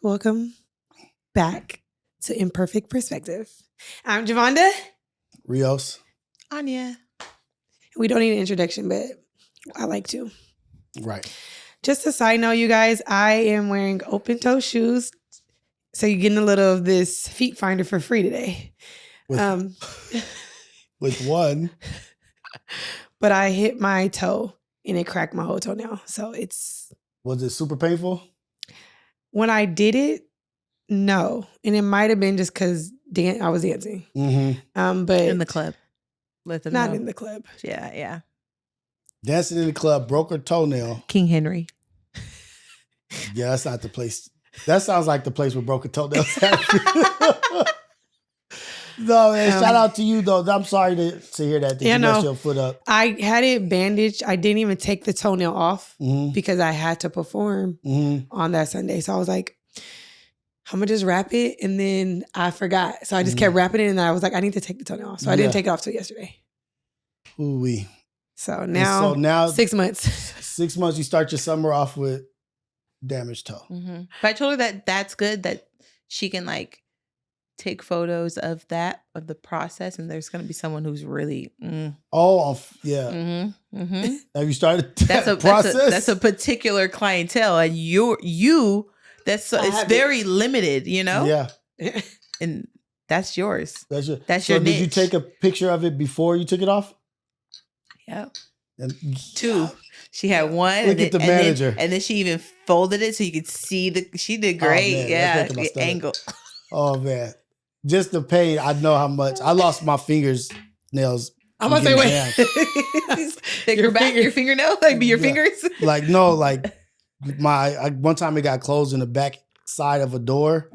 Welcome back to Imperfect Perspective. I'm Javonda. Rios. Anya. We don't need an introduction, but I like to. Right. Just a side note, you guys, I am wearing open-toe shoes. So you're getting a little of this feet finder for free today. With one. But I hit my toe and it cracked my whole toenail. So it's... Was it super painful? When I did it, no. And it might have been just because I was dancing. Mm-hmm. But in the club. Let them not know. in the club. Yeah. Dancing in the club, broke her toenail. King Henry. Yeah, that's not the place. That sounds like the place where broken toenails happen. No, man, shout out to you, though. I'm sorry to hear that. You messed your foot up. I had it bandaged. I didn't even take the toenail off because I had to perform on that Sunday. So I was like, I'm going to just wrap it. And then I forgot. So I just kept wrapping it. And I was like, I need to take the toenail off. So I didn't take it off till yesterday. Ooh-wee. So now 6 months. 6 months, you start your summer off with damaged toe. Mm-hmm. But I told her that that's good, that she can like take photos of the process, and there's going to be someone who's really Yeah. Mm-hmm. Have you started that process? That's a particular clientele, and it's very limited, you know? Yeah. And that's yours. That's your niche. Did you take a picture of it before you took it off? Yeah. And 2. She had one. Look at the manager. And then she even folded it so you could see she did great. The angle. Oh man. Just the pain. I know how much. I lost my nails. I'm gonna say, wait. Your fingernail? Like your fingers? Like, no, like one time it got closed in the back side of a door,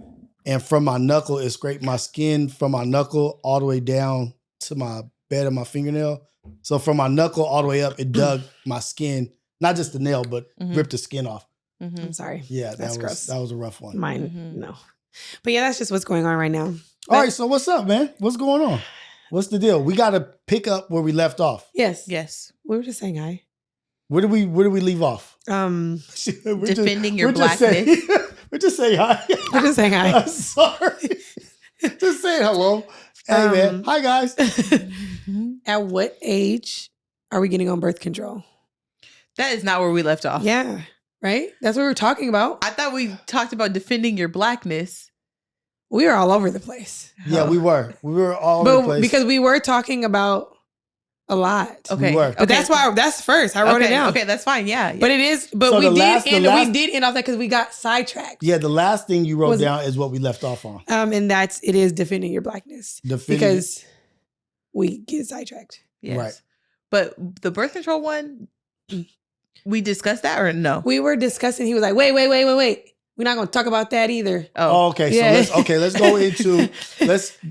and from my knuckle, it scraped my skin from my knuckle all the way down to my bed of my fingernail. So from my knuckle all the way up, it dug my skin, not just the nail, but ripped the skin off. Mm-hmm. I'm sorry. Yeah, that was a rough one. Mine, no. But yeah, that's just what's going on right now. All right, so what's up, man? What's going on? What's the deal? We got to pick up where we left off. Yes. We were just saying hi. Where did we leave off? Defending your blackness. We're just saying hi. We're just saying hi. I'm sorry. Just saying hello. Hey, man. Hi, guys. At what age are we getting on birth control? That is not where we left off. Yeah. Right? That's what we were talking about. I thought we talked about defending your blackness. We were all over the place. Yeah, we were. We were all over the place. Because we were talking about a lot. Okay. We were. But that's first. I wrote it down. Okay, that's fine. Yeah. But it is, but So we we did end off that because we got sidetracked. Yeah, the last thing you wrote down is what we left off on. And it is defending your blackness. Because we get sidetracked. Yes. Right. But the birth control one, we discussed that or no? We were discussing, he was like, wait. We're not going to talk about that either. Oh, okay. Yeah. So let's go into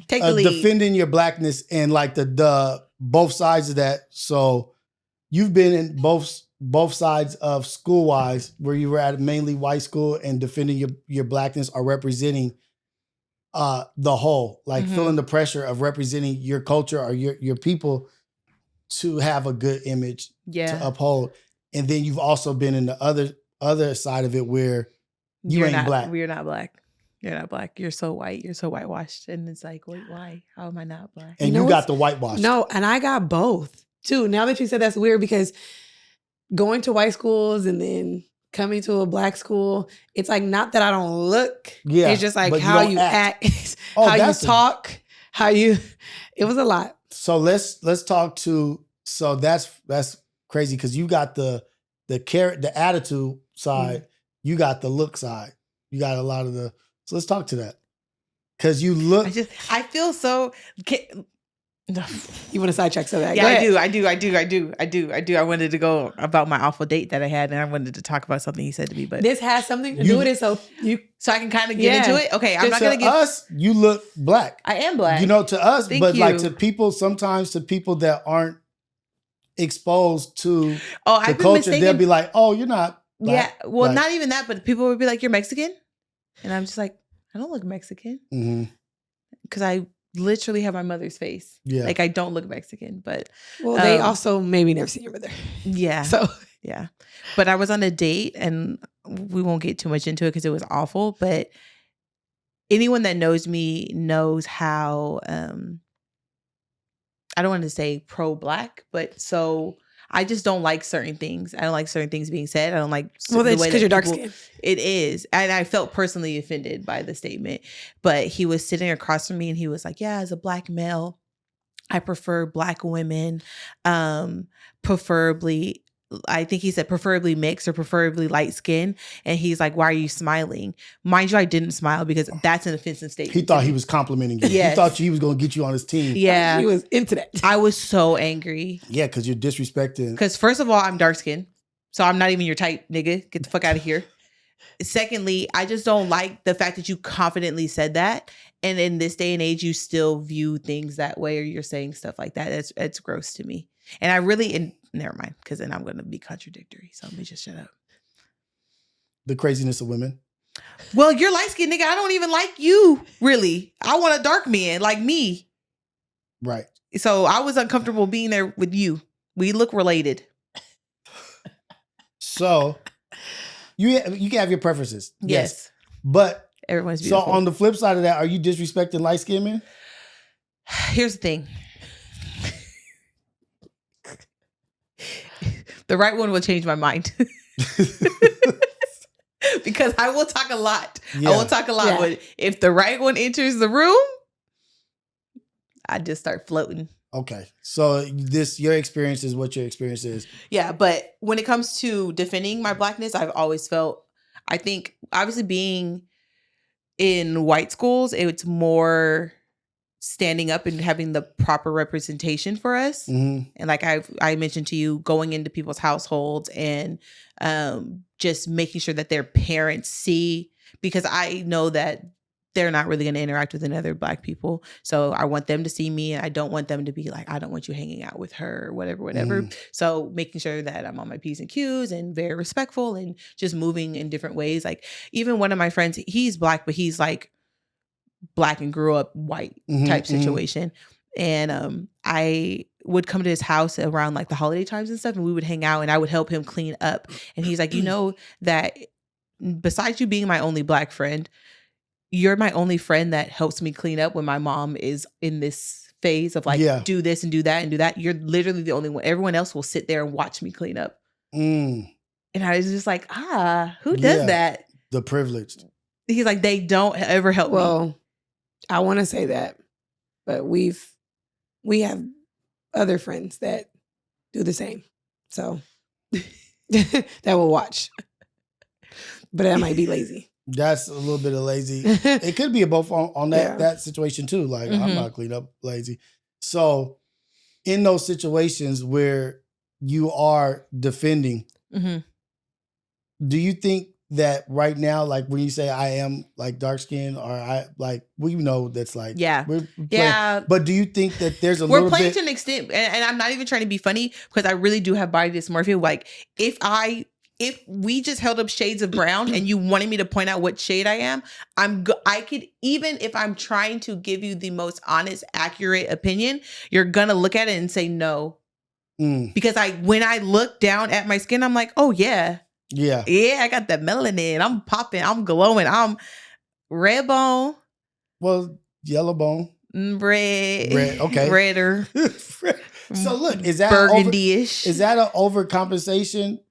take the lead. Defending your blackness and like the both sides of that. So you've been in both sides of school wise, where you were at a mainly white school and defending your blackness or representing the whole, like feeling the pressure of representing your culture or your people to have a good image to uphold. And then you've also been in the other side of it where you ain't black. We're not black. You're not black. You're so white. You're so whitewashed. And it's like, wait, why? How am I not black? And you got the whitewash. No, and I got both too. Now that you said that's weird, because going to white schools and then coming to a black school, it's like not that I don't look. Yeah, it's just like how you act, how you talk, it was a lot. So let's talk to, so that's crazy because you got the attitude side. You got the look side. You got a lot of so let's talk to that. Cause you look. I feel so. You want to sidetrack so that? Yeah, I do. I wanted to go about my awful date that I had, and I wanted to talk about something he said to me. But this has something to do with it, so I can kind of get into it. Okay, I'm not gonna get us. You look black. I am black. You know, to us, Thank but you. like to people, sometimes to people that aren't exposed to the I've been culture, mistaken. they'll be like, "Oh, you're not." Yeah, well, not even that, but people would be like, "You're Mexican," and I'm just like, "I don't look Mexican," because I literally have my mother's face. Yeah, like I don't look Mexican, but they also maybe never seen your mother. Yeah, so yeah. But I was on a date, and we won't get too much into it because it was awful, but anyone that knows me knows how, I don't want to say pro-Black, but so I just don't like certain things. I don't like certain things being said. I don't like the way because you're dark skinned. It is. And I felt personally offended by the statement. But he was sitting across from me and he was like, yeah, as a Black male, I prefer Black women, preferably, I think he said preferably mixed or preferably light skin. And he's like, why are you smiling? Mind you, I didn't smile because that's an offensive statement. He thought he was complimenting you. Yes. He thought he was going to get you on his team. Yeah. He was into that. I was so angry. Yeah, because you're disrespecting. Because first of all, I'm dark skinned. So I'm not even your type, nigga. Get the fuck out of here. Secondly, I just don't like the fact that you confidently said that. And in this day and age, you still view things that way or you're saying stuff like that. It's gross to me. And I really, and never mind, because then I'm going to be contradictory. So let me just shut up. The craziness of women. Well, you're light skinned, nigga. I don't even like you, really. I want a dark man like me. Right. So I was uncomfortable being there with you. We look related. So you can have your preferences. Yes. But everyone's beautiful. So on the flip side of that, are you disrespecting light skinned men? Here's the thing. The right one will change my mind. Because I will talk a lot. Yeah. I will talk a lot. Yeah. But if the right one enters the room, I just start floating. Okay. So your experience is what your experience is. Yeah. But when it comes to defending my Blackness, I've always felt, I think obviously being in white schools, it's more standing up and having the proper representation for us. Mm-hmm. And like I mentioned to you, going into people's households and just making sure that their parents see, because I know that they're not really going to interact with other Black people. So I want them to see me and I don't want them to be like, I don't want you hanging out with her or whatever. Mm. So making sure that I'm on my P's and Q's and very respectful and just moving in different ways. Like even one of my friends, he's Black, but he's like Black and grew up white type situation. And I would come to his house around like the holiday times and stuff, and we would hang out and I would help him clean up. And he's like, you know that besides you being my only Black friend, you're my only friend that helps me clean up when my mom is in this phase of like, do this and do that and do that. You're literally the only one. Everyone else will sit there and watch me clean up. Mm. And I was just like, who does that? The privileged. He's like, they don't ever help me. Well, I want to say that, but we have other friends that do the same. So that will watch. But that might be lazy. That's a little bit of lazy. It could be a both on that situation too. Like I'm not clean up lazy. So in those situations where you are defending, do you think that right now, like when you say I am like dark skinned or I like, we know that's like, we're playing, but do you think that there's a little bit? We're playing to an extent, and I'm not even trying to be funny because I really do have body dysmorphia. Like if we just held up shades of brown and you wanted me to point out what shade I am, I could, even if I'm trying to give you the most honest, accurate opinion, you're going to look at it and say no. Because when I look down at my skin, I'm like, oh yeah. Yeah. Yeah, I got that melanin. I'm popping. I'm glowing. I'm red bone. Well, yellow bone. Red. Okay. Redder. So look, is that burgundy-ish? Is that an overcompensation?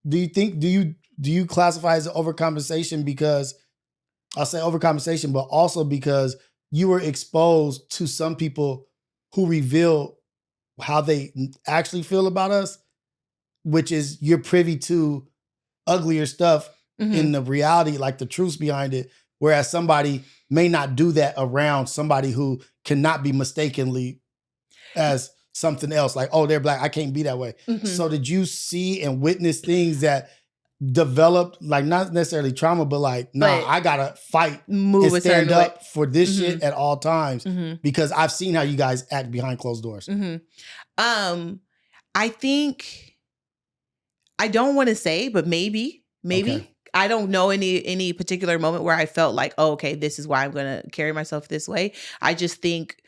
Do you think, do you classify as an overcompensation because, I'll say overcompensation, but also because you were exposed to some people who reveal how they actually feel about us, which is you're privy to uglier stuff in the reality, like the truths behind it, whereas somebody may not do that around somebody who cannot be mistakenly as something else, like, oh, they're Black, I can't be that way. So did you see and witness things that developed, like not necessarily trauma, but like, I gotta fight, move and stand up for this shit at all times because I've seen how you guys act behind closed doors. I think, I don't want to say, but maybe. Okay. I don't know any particular moment where I felt like, oh, okay, this is why I'm gonna carry myself this way. I just think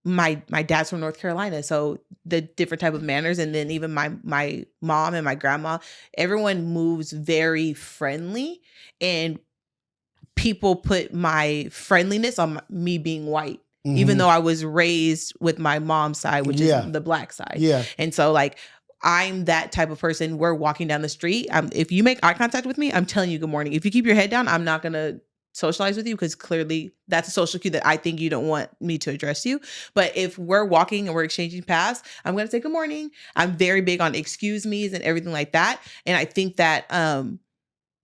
my dad's from North Carolina, so the different type of manners, and then even my mom and my grandma, everyone moves very friendly, and people put my friendliness on me being white, even though I was raised with my mom's side, which is the black side. Yeah. And so like I'm that type of person. We're walking down the street. If you make eye contact with me, I'm telling you good morning. If you keep your head down, I'm not gonna socialize with you because clearly that's a social cue that I think you don't want me to address you. But if we're walking and we're exchanging paths, I'm going to say good morning. I'm very big on excuse me's and everything like that. And I think that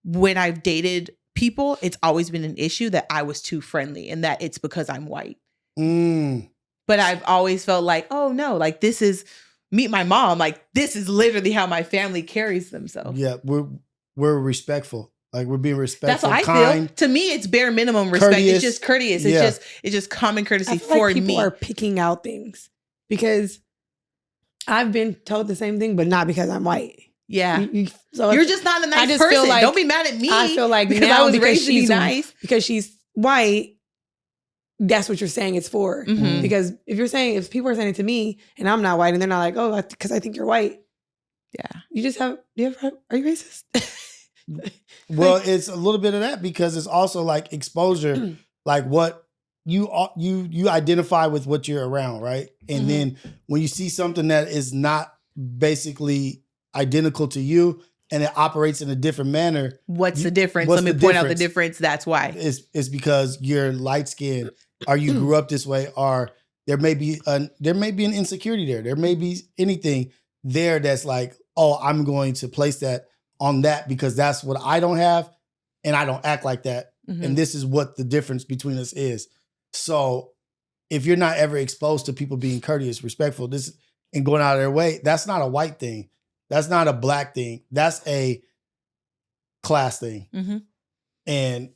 when I've dated people, it's always been an issue that I was too friendly and that it's because I'm white. But I've always felt like, oh no, like this is, meet my mom. Like this is literally how my family carries themselves. Yeah, we're respectful. Like we're being respectful. That's how I feel. To me, it's bare minimum respect. Courteous. It's just courteous. It's just common courtesy for me. People are picking out things because I've been told the same thing, but not because I'm white. Yeah. So you're just not a nice person. Like, don't be mad at me. I feel like because now I was raised to be nice. Because she's white, that's what you're saying it's for. Because if people are saying it to me and I'm not white and they're not like, oh, because I think you're white. Yeah. Are you racist? Well, it's a little bit of that because it's also like exposure, like what you identify with what you're around, right? And then when you see something that is not basically identical to you and it operates in a different manner. What's the difference? Let me point out the difference. That's why. It's because you're light skinned or you grew up this way, or there may be an insecurity there. There may be anything there that's like, oh, I'm going to place that on that because that's what I don't have and I don't act like that. And this is what the difference between us is. So if you're not ever exposed to people being courteous, respectful, and going out of their way, that's not a white thing. That's not a black thing. That's a class thing. And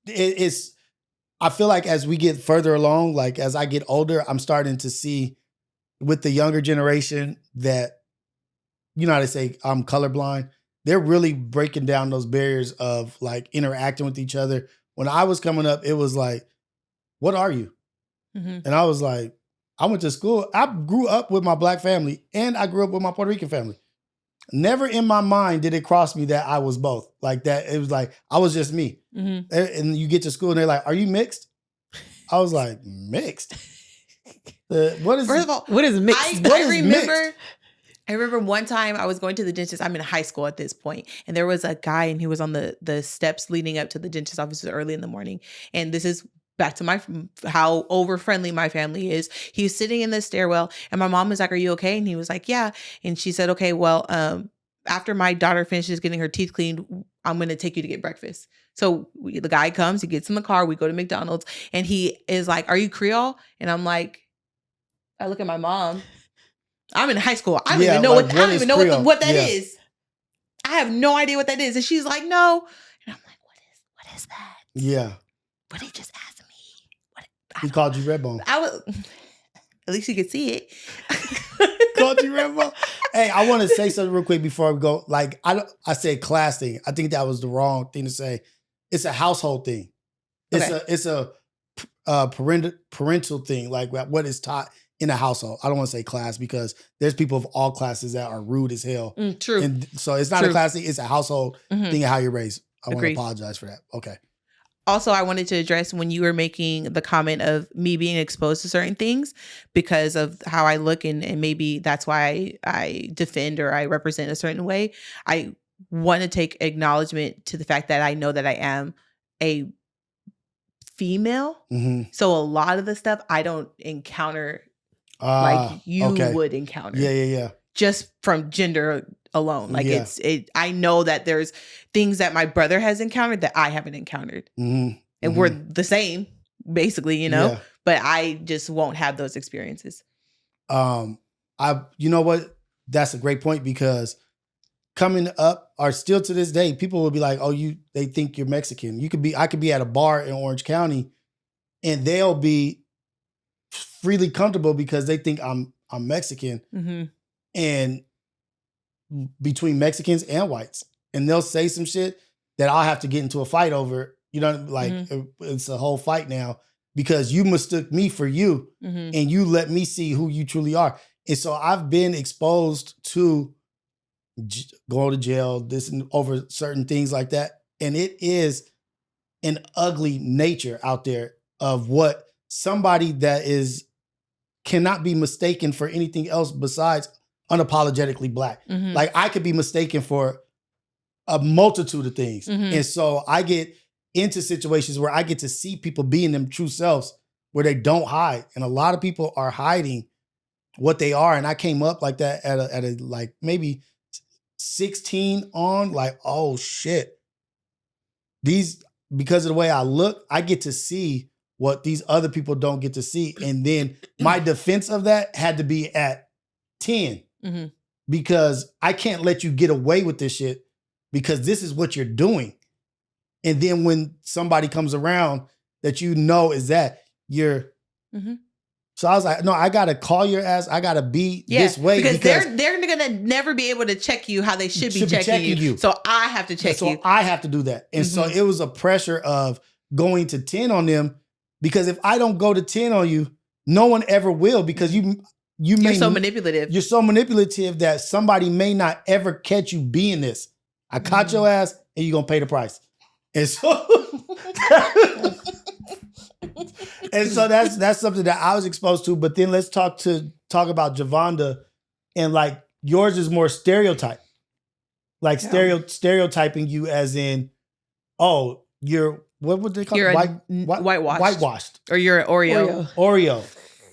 I feel like as we get further along, like as I get older, I'm starting to see with the younger generation that, you know how they say I'm colorblind. They're really breaking down those barriers of like interacting with each other. When I was coming up, it was like, what are you? And I was like, I went to school. I grew up with my black family and I grew up with my Puerto Rican family. Never in my mind did it cross me that I was both. Like that, it was like, I was just me. And you get to school and they're like, are you mixed? I was like, mixed? First of all, what is mixed? I remember one time I was going to the dentist. I'm in high school at this point, and there was a guy, and he was on the steps leading up to the dentist office early in the morning. And this is back to how over friendly my family is. He was sitting in the stairwell, and my mom was like, "Are you okay?" And he was like, "Yeah." And she said, "Okay, well, after my daughter finishes getting her teeth cleaned, I'm going to take you to get breakfast." So the guy comes, he gets in the car, we go to McDonald's, and he is like, "Are you Creole?" And I'm like, I look at my mom. I'm in high school. I don't even know what that is. I have no idea what that is. And she's like, "No." And I'm like, what is that? Yeah. But he just asked me. He called you Redbone. At least you could see it. Called you Redbone. Hey, I want to say something real quick before we go. Like I said class thing. I think that was the wrong thing to say. It's a household thing. It's a parental thing. Like what is taught in a household. I don't want to say class because there's people of all classes that are rude as hell. True. And so it's not a class thing. It's a household thing of how you're raised. I want to apologize for that. Okay. Also, I wanted to address when you were making the comment of me being exposed to certain things because of how I look and maybe that's why I defend or I represent a certain way. I want to take acknowledgement to the fact that I know that I am a female. So a lot of the stuff I don't encounter like you would encounter. Yeah. Just from gender alone. Like I know that there's things that my brother has encountered that I haven't encountered. And we're the same, basically, you know, but I just won't have those experiences. You know what? That's a great point because coming up or still to this day, people will be like, oh, they think you're Mexican. I could be at a bar in Orange County and they'll be freely comfortable because they think I'm Mexican. And between Mexicans and whites. And they'll say some shit that I'll have to get into a fight over. You know, like it's a whole fight now because you mistook me for you and you let me see who you truly are. And so I've been exposed to going to jail, this and over certain things like that. And it is an ugly nature out there of what somebody that cannot be mistaken for anything else besides unapologetically Black. Like I could be mistaken for a multitude of things. And so I get into situations where I get to see people being them true selves where they don't hide. And a lot of people are hiding what they are. And I came up like that at a like maybe 16 on, like, oh shit. Because of the way I look, I get to see what these other people don't get to see. And then my defense of that had to be at 10 because I can't let you get away with this shit because this is what you're doing. And then when somebody comes around that you know is that, you're... So I was like, no, I got to call your ass. I got to be this way. Because they're going to never be able to check you how they should be checking you. So I have to check you. So I have to do that. And so it was a pressure of going to 10 on them because if I don't go to 10 on you, no one ever will because you're so manipulative. You're so manipulative that somebody may not ever catch you being this. I caught your ass and you're going to pay the price. And so... And so that's something that I was exposed to. But then let's talk about Javonda, and like yours is more stereotype, like stereotyping you as in, oh, you're what would they call it? Whitewashed, or you're an Oreo.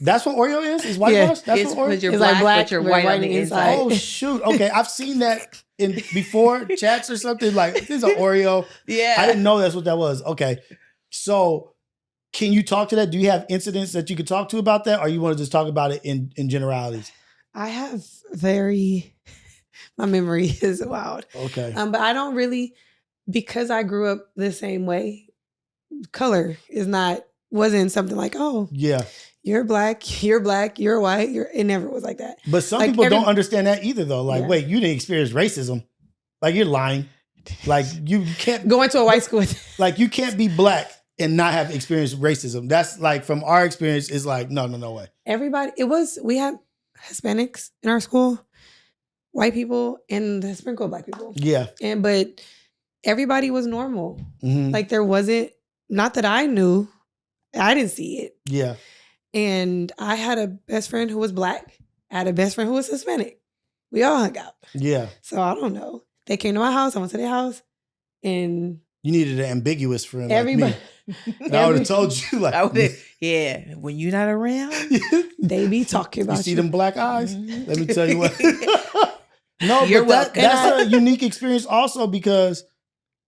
That's what Oreo is. Is whitewashed. Yeah, that's what Oreo. You're black, but you're white on the inside. Oh shoot! Okay, I've seen that before chats or something. Like this is an Oreo. Yeah, I didn't know that's what that was. Okay, so. Can you talk to that? Do you have incidents that you could talk to about that? Or you want to just talk about it in generalities? I have my memory is wild. Okay. But I don't really, because I grew up the same way, color wasn't something like, oh, yeah, you're black, you're white. It never was like that. But some people don't understand that either though. Like, wait, you didn't experience racism. Like you're lying. Like you can't go into a white school. Like you can't be black and not have experienced racism. That's like from our experience is like, no way. We had Hispanics in our school, white people, and a sprinkle of black people. Yeah. But everybody was normal. Like there wasn't, not that I knew, I didn't see it. Yeah. And I had a best friend who was black. I had a best friend who was Hispanic. We all hung out. Yeah. So I don't know. They came to my house, I went to their house, and you needed an ambiguous friend. Everybody. Like me. I would have told you like, when you're not around, they be talking about you. See them black eyes? Let me tell you what. No, you're but that's a unique experience also because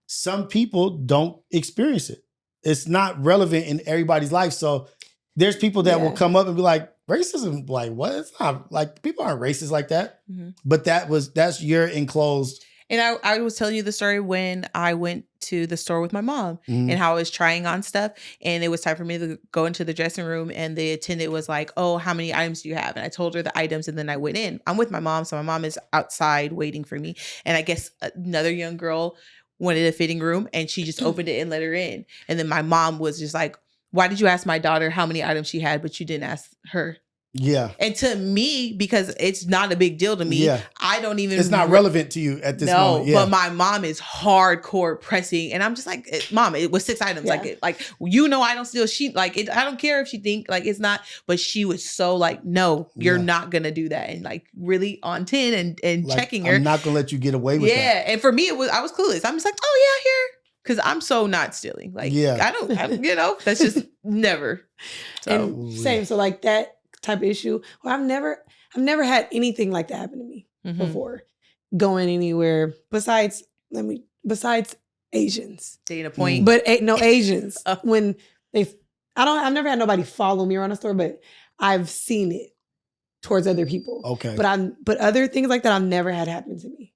some people don't experience it. It's not relevant in everybody's life. So there's people that will come up and be like, racism, like what? It's not like people aren't racist like that. But that's your enclosed. And I was telling you the story when I went to the store with my mom and how I was trying on stuff. And it was time for me to go into the dressing room. And the attendant was like, oh, how many items do you have? And I told her the items. And then I went in. I'm with my mom. So my mom is outside waiting for me. And I guess another young girl wanted a fitting room. And she just opened it and let her in. And then my mom was just like, why did you ask my daughter how many items she had, but you didn't ask her? Yeah. And to me, because it's not a big deal to me, I don't even... It's not relevant to you at this moment. No, but my mom is hardcore pressing. And I'm just like, Mom, it was 6 items. Yeah. I don't steal. I don't care if she think like it's not, but she was so like, no, you're not going to do that. And like really on 10 and like, checking her. I'm not going to let you get away with that. Yeah. And for me, I was clueless. I'm just like, oh yeah, here. Because I'm so not stealing. Like, I don't, that's just never. So. And same. So like that type of issue. Well, I've never had anything like that happen to me before going anywhere besides Asians. Taking a point. But no Asians. When I've never had nobody follow me around the store, but I've seen it towards other people. Okay. But other things like that I've never had happen to me.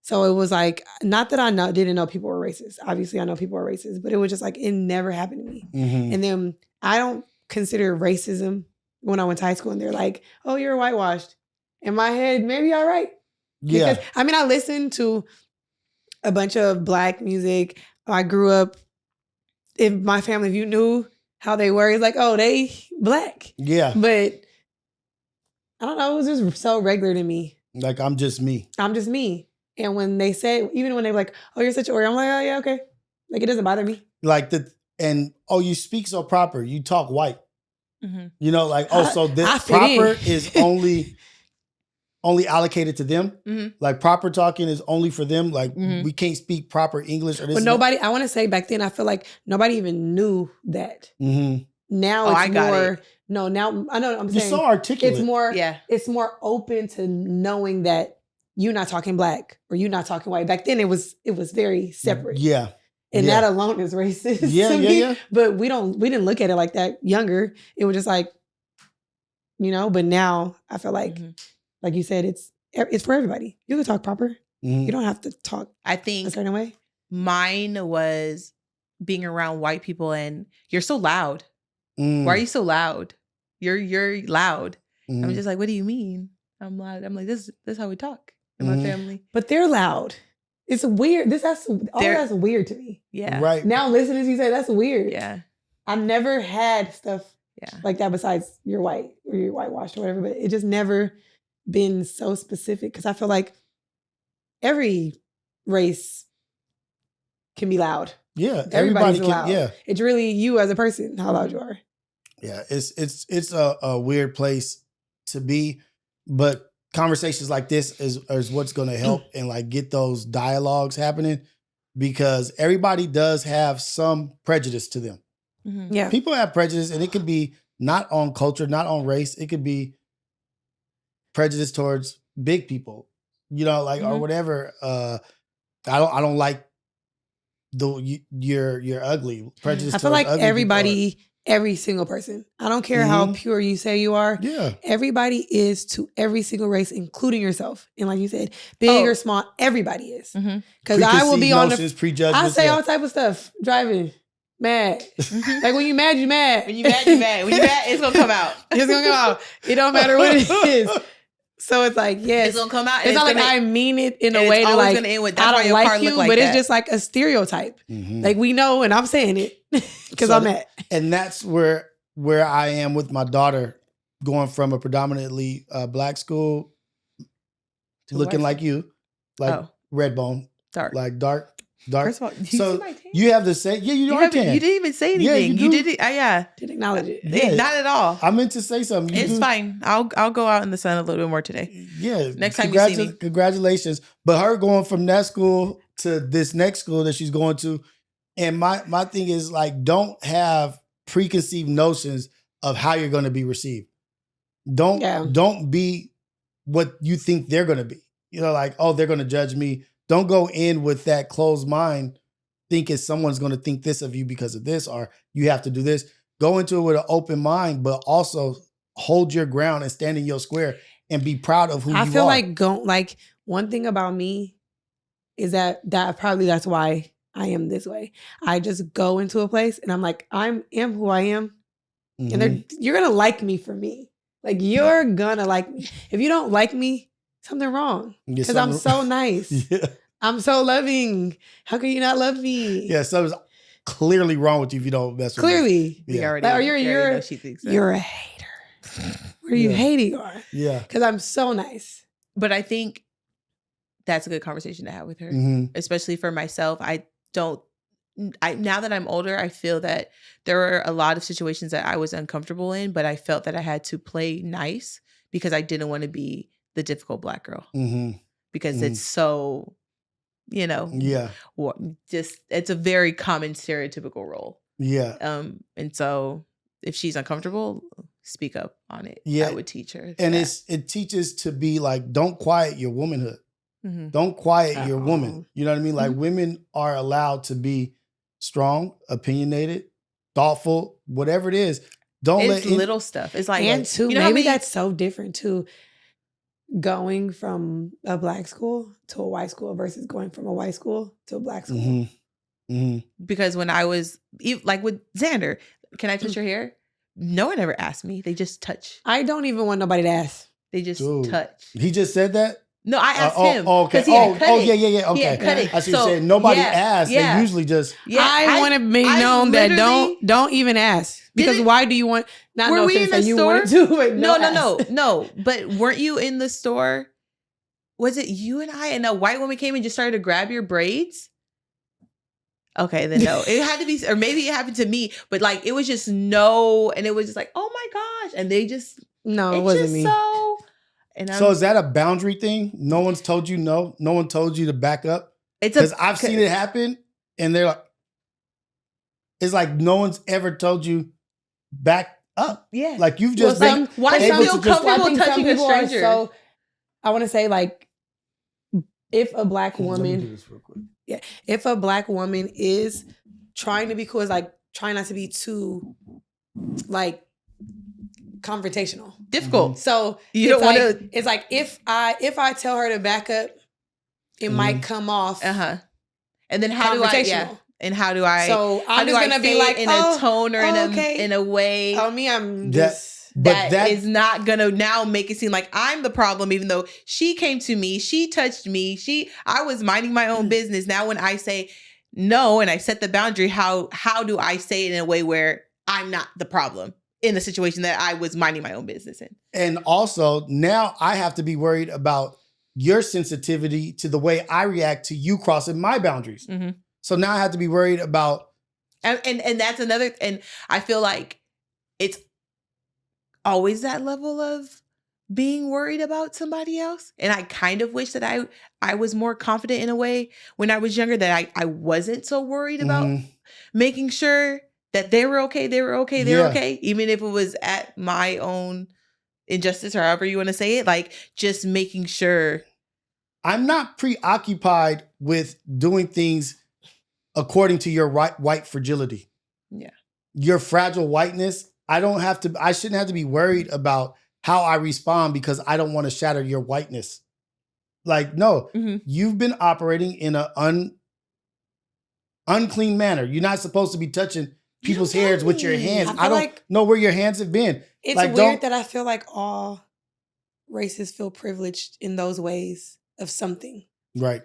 So it was like, not that I didn't know people were racist. Obviously I know people are racist, but it was just like, it never happened to me. And then I don't consider racism when I went to high school and they're like, oh, you're whitewashed. In my head, maybe all right. Yeah. Because, I listened to a bunch of black music. I grew up in my family. If you knew how they were. It's like, oh, they black. Yeah. But I don't know. It was just so regular to me. Like, I'm just me. I'm just me. And when they say, even when they're like, oh, you're such a warrior, I'm like, oh, yeah, okay. Like, it doesn't bother me. Like, you speak so proper. You talk white. Mm-hmm. You know, like, so this proper is only allocated to them. Mm-hmm. Like, proper talking is only for them. Like, we can't speak proper English or this. But nobody, I want to say back then, I feel like nobody even knew that. Mm-hmm. Now it's more. No, now I know what I'm saying. You're so articulate. It's more open to knowing that you're not talking black or you're not talking white. Back then it was very separate. Yeah. And that alone is racist. Yeah. But we didn't look at it like that younger. It was just like, but now I feel like, like you said, it's for everybody. You can talk proper. Mm-hmm. You don't have to talk a certain way. Mine was being around white people and you're so loud. Why are you so loud? You're loud. I'm just like, what do you mean? I'm loud. I'm like, this is how we talk in my family. But they're loud. It's weird. That's weird to me. Yeah. Right. Now listening to you say that's weird. Yeah. I've never had stuff like that besides you're white or you're whitewashed or whatever, but it just never been so specific because I feel like every race can be loud. Yeah. Everybody's can. Loud. Yeah. It's really you as a person, how loud you are. Yeah. It's a weird place to be, but conversations like this is what's going to help and like get those dialogues happening because everybody does have some prejudice to them. Mm-hmm. Yeah. People have prejudice and it could be not on culture, not on race. It could be prejudice towards big people, or whatever. I don't like you're ugly. Prejudice. I feel like everybody, every single person. I don't care how pure you say you are. Yeah. Everybody is to every single race, including yourself. And like you said, big or small, everybody is. Because I will be on prejudgments. I say all type of stuff driving. Mad. Like when you mad, you mad. When you mad, you mad. When you mad, it's gonna come out. It's gonna come out. It don't matter what it is. So it's like, yes. It's gonna come out. It's not like I mean it in a way to like, gonna end with, I don't like you, but it's just like a stereotype. Like we know, and I'm saying it because I'm mad. And that's where I am with my daughter, going from a predominantly black school, looking like you, like red bone, dark, like dark. First of all, so you have the same. Yeah, you tan. You didn't even say anything. Yeah, you did it. Didn't acknowledge it. Yeah. Not at all. I meant to say something. It's fine. I'll go out in the sun a little bit more today. Yeah. Next time you see me. Congratulations. But her going from that school to this next school that she's going to, and my thing is like, don't have preconceived notions of how you're going to be received. Don't be what you think they're going to be. Like, oh, they're going to judge me. Don't go in with that closed mind thinking someone's going to think this of you because of this, or you have to do this. Go into it with an open mind, but also hold your ground and stand in your square and be proud of who you are. I feel like one thing about me is that probably that's why I am this way. I just go into a place and I'm like, I am who I am. And you're going to like me for me. Like you're going to like me. If you don't like me, something wrong. Because I'm so nice. Yeah. I'm so loving. How can you not love me? Yeah, something's clearly wrong with you if you don't mess with me. Clearly. Yeah. She thinks that. You're a hater. Where are you hating on? Yeah. Because I'm so nice. But I think that's a good conversation to have with her. Especially for myself. Now that I'm older, I feel that there were a lot of situations that I was uncomfortable in, but I felt that I had to play nice because I didn't want to be the difficult black girl because it's so, just it's a very common stereotypical role. Yeah. And so if she's uncomfortable, speak up on it. Yeah. I would teach her. And it teaches to be like, don't quiet your womanhood. Don't quiet your woman. You know what I mean? Like women are allowed to be strong, opinionated, thoughtful, whatever it is. It's little stuff. It's like, and too, maybe that's so different too. Going from a black school to a white school versus going from a white school to a black school. Because when I was like with Xander, can I touch your hair? No one ever asked me. They just touch. I don't even want nobody to ask. They just touch. He just said that? No, I asked him. Okay. Yeah. Okay. He had cut it. I see what you're saying. Nobody asked. Yeah. They usually just. Yeah. I want to make known that don't even ask, because why do you want? Not were we in the store? No. But weren't you in the store? Was it you and I and a white woman came and just started to grab your braids? Okay, then no. It had to be, or maybe it happened to me, but like it was just no, and it was just like, oh my gosh, and they just it wasn't me. So is that a boundary thing? No one's told you no. No one told you to back up. Because I've seen it happen, and they're like, it's like no one's ever told you back up. Yeah, like you've just been. Why do you feel comfortable touching a stranger? So I want to say, like, if a black woman, if a black woman is trying to be cool, is like trying not to be too like confrontational, difficult. So you don't want to. It's like if I tell her to back up, it might come off. And then how do I? Yeah. And how do I? So I'm just gonna be like in a tone or in a way. I'm just. That is not gonna now make it seem like I'm the problem, even though she came to me, she touched me, I was minding my own business. Now when I say no and I set the boundary, how do I say it in a way where I'm not the problem in a situation that I was minding my own business in? And also now I have to be worried about your sensitivity to the way I react to you crossing my boundaries. Mm-hmm. So now I have to be worried about, and that's another. And I feel like it's always that level of being worried about somebody else. And I kind of wish that I was more confident in a way when I was younger, that I wasn't so worried about making sure that they were okay, even if it was at my own injustice or however you want to say it, like just making sure. I'm not preoccupied with doing things according to your white fragility. Yeah. Your fragile whiteness. I shouldn't have to be worried about how I respond because I don't want to shatter your whiteness. Like, no, you've been operating in an unclean manner. You're not supposed to be touching people's hairs with your hands. I don't know where your hands have been. It's like, weird that I feel like all races feel privileged in those ways of something. Right.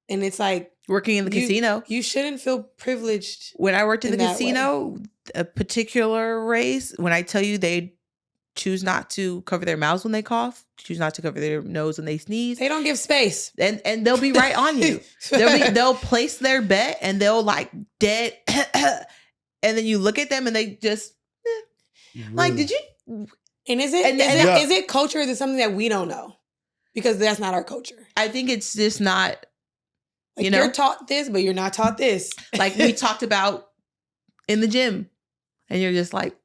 And it's like, working in the casino. You shouldn't feel privileged. When I worked in the casino, a particular race, when I tell you they choose not to cover their mouths when they cough, choose not to cover their nose when they sneeze. They don't give space. And they'll be right on you. They'll place their bet and they'll like dead. And then you look at them and they just like, did you? And is it culture? Is it something that we don't know? Because that's not our culture. I think it's just not. Like, you're taught this, but you're not taught this. Like we talked about in the gym, and you're just like,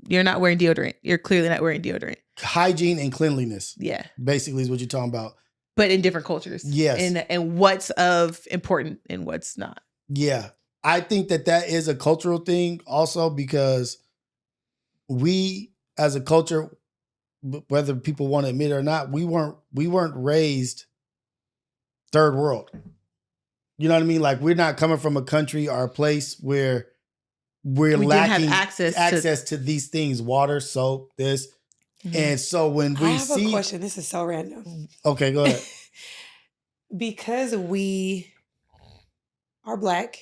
you're not wearing deodorant. You're clearly not wearing deodorant. Hygiene and cleanliness. Yeah. Basically is what you're talking about. But in different cultures. Yes. And what's of important and what's not. Yeah. I think that is a cultural thing also, because we as a culture, whether people want to admit it or not, we weren't raised third world. You know what I mean? Like, we're not coming from a country or a place where we lacking access to these things, water, soap, this. Mm-hmm. And so when we have a question. This is so random. Okay, go ahead. Because we are black,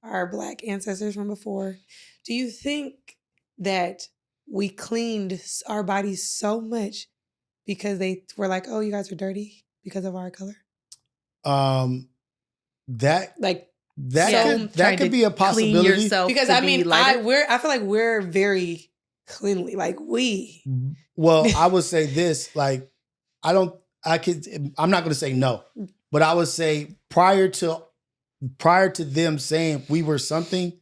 our black ancestors from before, do you think that we cleaned our bodies so much because they were like, oh, you guys are dirty because of our color? That could be a possibility. Because I feel like we're very cleanly. Like Well, I would say this, like, I'm not going to say no, but I would say prior to them saying we were something,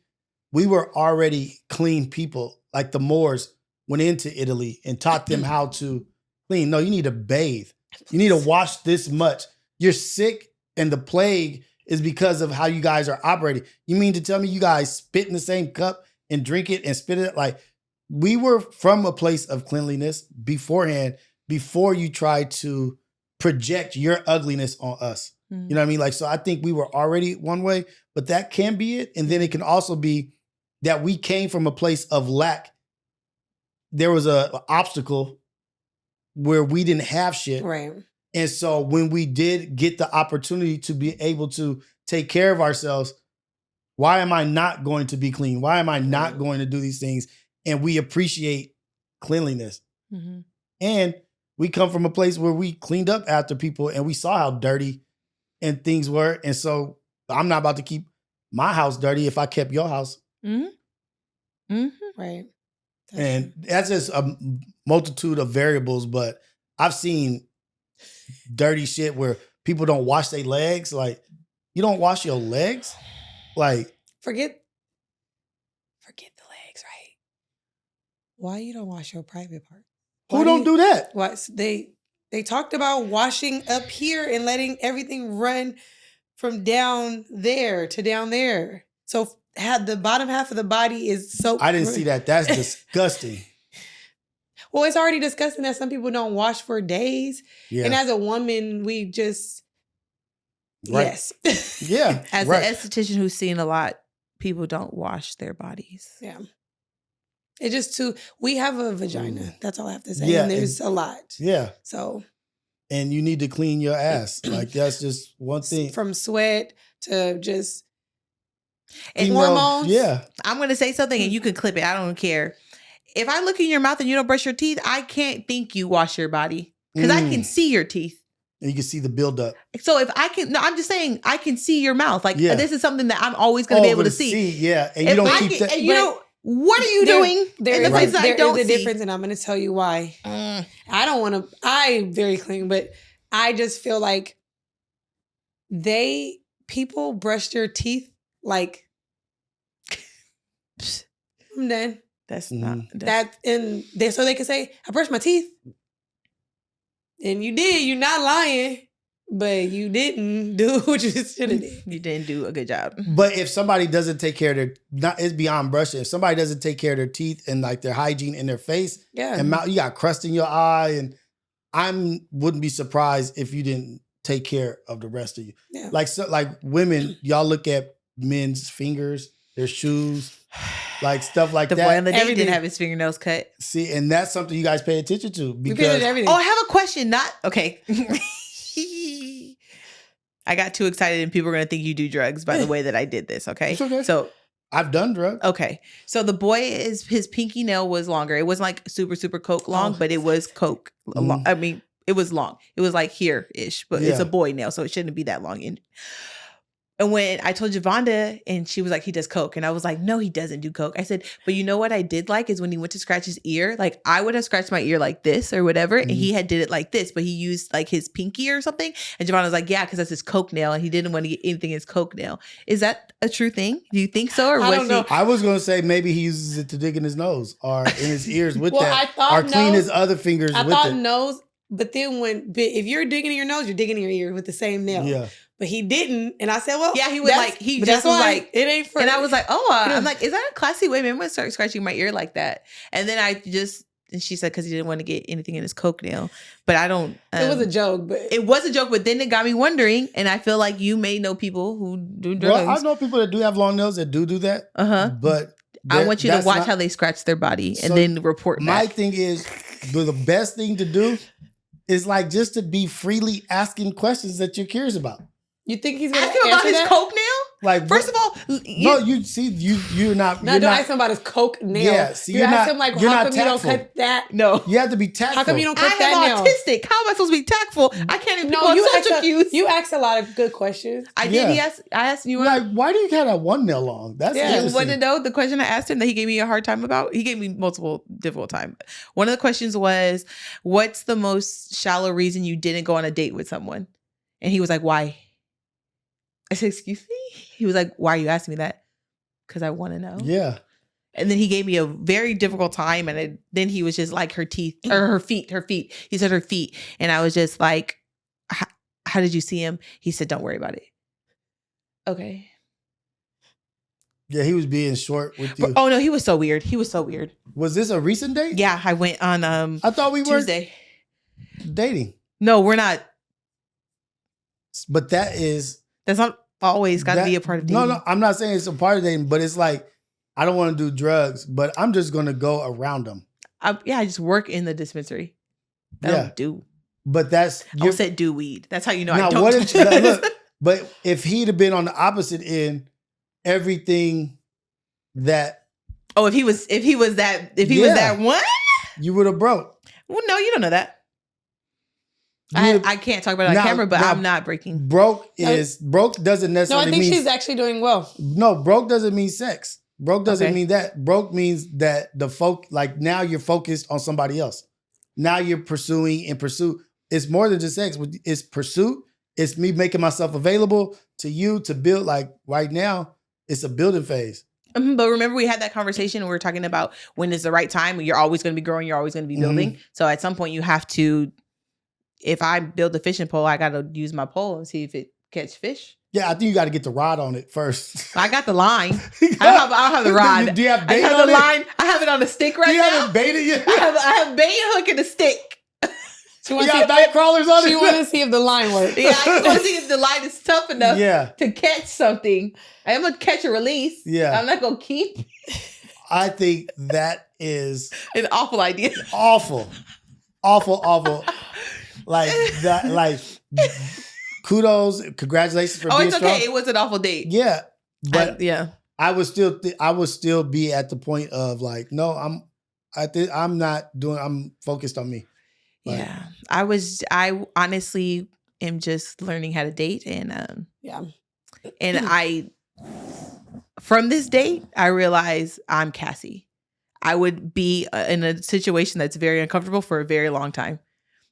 we were already clean people. Like the Moors went into Italy and taught them how to clean. No, you need to bathe. You need to wash this much. You're sick, and the plague is because of how you guys are operating. You mean to tell me you guys spit in the same cup and drink it and spit it? Like, we were from a place of cleanliness beforehand, before you tried to project your ugliness on us. Mm-hmm. You know what I mean? Like, so I think we were already one way, but that can be it. And then it can also be that we came from a place of lack. There was an obstacle where we didn't have shit. Right. And so when we did get the opportunity to be able to take care of ourselves, why am I not going to be clean? Why am I not going to do these things? And we appreciate cleanliness. Mm-hmm. And we come from a place where we cleaned up after people and we saw how dirty and things were. And so I'm not about to keep my house dirty if I kept your house. Mm-hmm. Mm-hmm. Right. That's just a multitude of variables, but I've seen dirty shit where people don't wash their legs. Like, you don't wash your legs? Like, forget the legs, right? Why you don't wash your private part? Who don't do that? What they talked about washing up here and letting everything run from down there to down there. So had the bottom half of the body is soaked. I didn't see that. That's disgusting. Well, it's already disgusting that some people don't wash for days. Yeah. And as a woman, we just yes. Yeah. As an esthetician who's seen a lot, people don't wash their bodies. Yeah. It's just we have a vagina. That's all I have to say. Yeah, and there's a lot. Yeah. So. And you need to clean your ass. Like, that's just one thing. From sweat to just hormones. Yeah. I'm going to say something and you can clip it. I don't care. If I look in your mouth and you don't brush your teeth, I can't think you wash your body because I can see your teeth. And you can see the buildup. So if I can, I'm just saying, I can see your mouth. Like, this is something that I'm always going to be able to see. Yeah. And you don't keep that. And you know, what are you doing? There is a difference, and I'm going to tell you why. I'm very clean, but I just feel like people brush their teeth like, I'm done. That's not so they can say, I brushed my teeth. And you did. You're not lying. But you didn't do what you should have did. You didn't do a good job. But if somebody doesn't take care of it's beyond brushing. If somebody doesn't take care of their teeth and like their hygiene in their face and mouth, you got crust in your eye, and wouldn't be surprised if you didn't take care of the rest of you. Yeah. Like women, y'all look at men's fingers, their shoes, like stuff like that. The boy on the date didn't have his fingernails cut. See, and that's something you guys pay attention to because everything. Oh, I have a question. Okay. I got too excited and people are going to think you do drugs by the way that I did this. Okay. It's okay. So I've done drugs. Okay. So the boy his pinky nail was longer. It wasn't like super, super coke long, but it was coke. I mean, it was long. It was like here-ish, but it's a boy nail. So it shouldn't be that long. And when I told Javonda and she was like, he does coke. And I was like, no, he doesn't do coke. I said, but you know what I did like is when he went to scratch his ear, like I would have scratched my ear like this or whatever. Mm-hmm. And he did it like this, but he used like his pinky or something. And Javonda was like, yeah, because that's his coke nail. And he didn't want to get anything in his coke nail. Is that a true thing? Do you think so? Or I don't know. I was going to say maybe he uses it to dig in his nose or in his ears with that. Or clean his other fingers with it. I thought nose, but then if you're digging in your nose, you're digging in your ear with the same nail. Yeah. But he didn't, and I said, "Well, yeah, he was like, he just was like, it ain't for." And I was like, "Oh, I'm like, is that a classy way? Maybe I'm gonna start scratching my ear like that." And then and she said, because he didn't want to get anything in his coke nail. But I don't. It was a joke, but it was a joke. But then it got me wondering, and I feel like you may know people who do drugs. Well, I know people that do have long nails that do that. But I want you to watch how they scratch their body and then report back. My thing is, the best thing to do is like just to be freely asking questions that you're curious about. You think he's gonna ask him about his coke nail? Like, first of all, you're not. No, don't ask him about his coke nail. Yeah, see, you ask him like, how come you don't cut that? No, you have to be tactful. How come you don't cut that nail? I'm autistic. How am I supposed to be tactful? I can't even. No, you asked a lot of good questions. I did. I asked you. Like, why do you have that one nail long? That's you want to know the question I asked him that he gave me a hard time about? He gave me multiple difficult time. One of the questions was, "What's the most shallow reason you didn't go on a date with someone?" And he was like, "Why?" I said, "Excuse me?" He was like, "Why are you asking me that?" Because I want to know. Yeah. And then he gave me a very difficult time. And then he was just like, her teeth or her feet. He said her feet. And I was just like, how did you see him? He said, "Don't worry about it." Okay. Yeah, he was being short with you. Oh no, he was so weird. Was this a recent date? Yeah, I went on I thought we were Tuesday. Dating. No, we're not. But that's not always got to be a part of dating. No, I'm not saying it's a part of dating, but it's like, I don't want to do drugs, but I'm just going to go around them. I just work in the dispensary. I don't do But that's I said do weed. That's how you know now, I don't what touch if, it. look, but if he'd have been on the opposite end, everything that if he was that one, you would have broke. Well, no, you don't know that. I can't talk about it on camera, but I'm not breaking. Broke doesn't necessarily mean... No, I think she's actually doing well. No, broke doesn't mean sex. Broke doesn't mean that. Broke means that now you're focused on somebody else. Now you're pursuing and pursue. It's more than just sex. It's pursuit. It's me making myself available to you to build. Like right now, it's a building phase. But remember, we had that conversation. We were talking about when is the right time. You're always going to be growing. You're always going to be building. So at some point, you have to. If I build a fishing pole, I got to use my pole and see if it catch fish. Yeah, I think you got to get the rod on it first. I got the line. I don't have the rod. Do you have bait I have on the line. I have it on the stick right now. You haven't baited yet? I have bait, hook, and a stick. You got night crawlers on it? She want to see if the line works. Yeah, I want to see if the line is tough enough to catch something. I am going to catch and release. Yeah. I'm not going to keep. I think that is... an awful idea. Awful. Like kudos, congratulations for being strong. It's okay. It was an awful date. Yeah, but I would still be at the point of like, no, I'm focused on me. Like, I honestly am just learning how to date, and from this date, I realize I'm Cassie. I would be in a situation that's very uncomfortable for a very long time.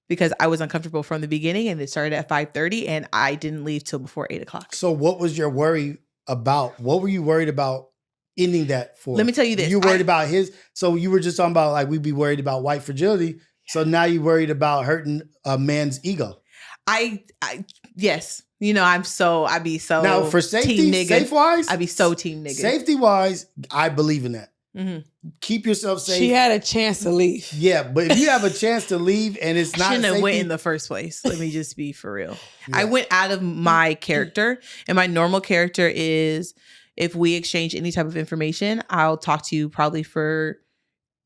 Because I was uncomfortable from the beginning and it started at 5:30 and I didn't leave till before 8:00. So what was your worry about? What were you worried about ending that for? Let me tell you this. You worried about so you were just talking about like we'd be worried about white fragility. So now you're worried about hurting a man's ego. Yes. You know, I'd be so now for safety, safe-wise? I'd be so team nigga. Safety-wise, I believe in that. Mm-hmm. Keep yourself safe. She had a chance to leave. Yeah, but if you have a chance to leave and it's not shouldn't have went in the first place. Let me just be for real. Yeah. I went out of my character, and my normal character is if we exchange any type of information, I'll talk to you probably for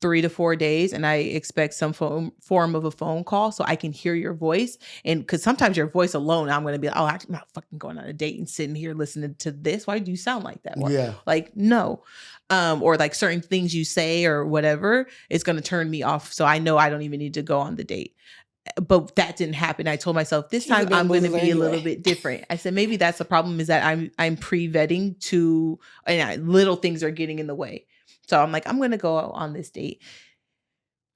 3 to 4 days, and I expect some form of a phone call so I can hear your voice. And because sometimes your voice alone, I'm going to be like, oh, I'm not fucking going on a date and sitting here listening to this. Why do you sound like that? Or, like, no. Or like certain things you say or whatever, it's going to turn me off. So I know I don't even need to go on the date. But that didn't happen. I told myself this time I'm going to be a little bit different. I said, maybe that's the problem, is that I'm pre-vetting and little things are getting in the way. So I'm like, I'm going to go on this date.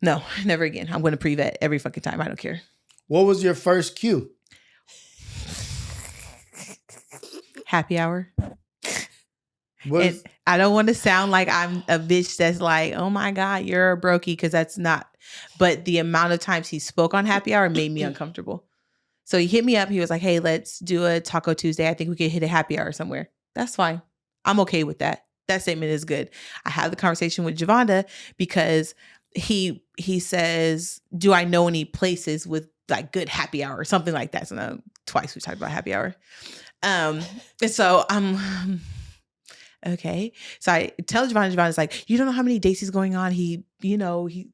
No, never again. I'm going to pre-vet every fucking time. I don't care. What was your first cue? Happy hour. And I don't want to sound like I'm a bitch that's like, oh my God, you're a brokey, because that's not. But the amount of times he spoke on happy hour made me uncomfortable. So he hit me up. He was like, hey, let's do a Taco Tuesday. I think we could hit a happy hour somewhere. That's fine. I'm okay with that. That statement is good. I had the conversation with Javonda because he says, do I know any places with like good happy hour or something like that? So now twice we talked about happy hour. And so I'm okay. So I tell Javonda's like, you don't know how many dates he's going on. He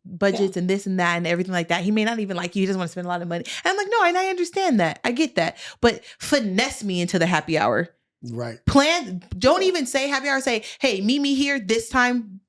budgets and this and that and everything like that. He may not even like you. He doesn't want to spend a lot of money. And I'm like, no, and I understand that. I get that. But finesse me into the happy hour. Right. Don't even say happy hour. Say, hey, meet me here this time.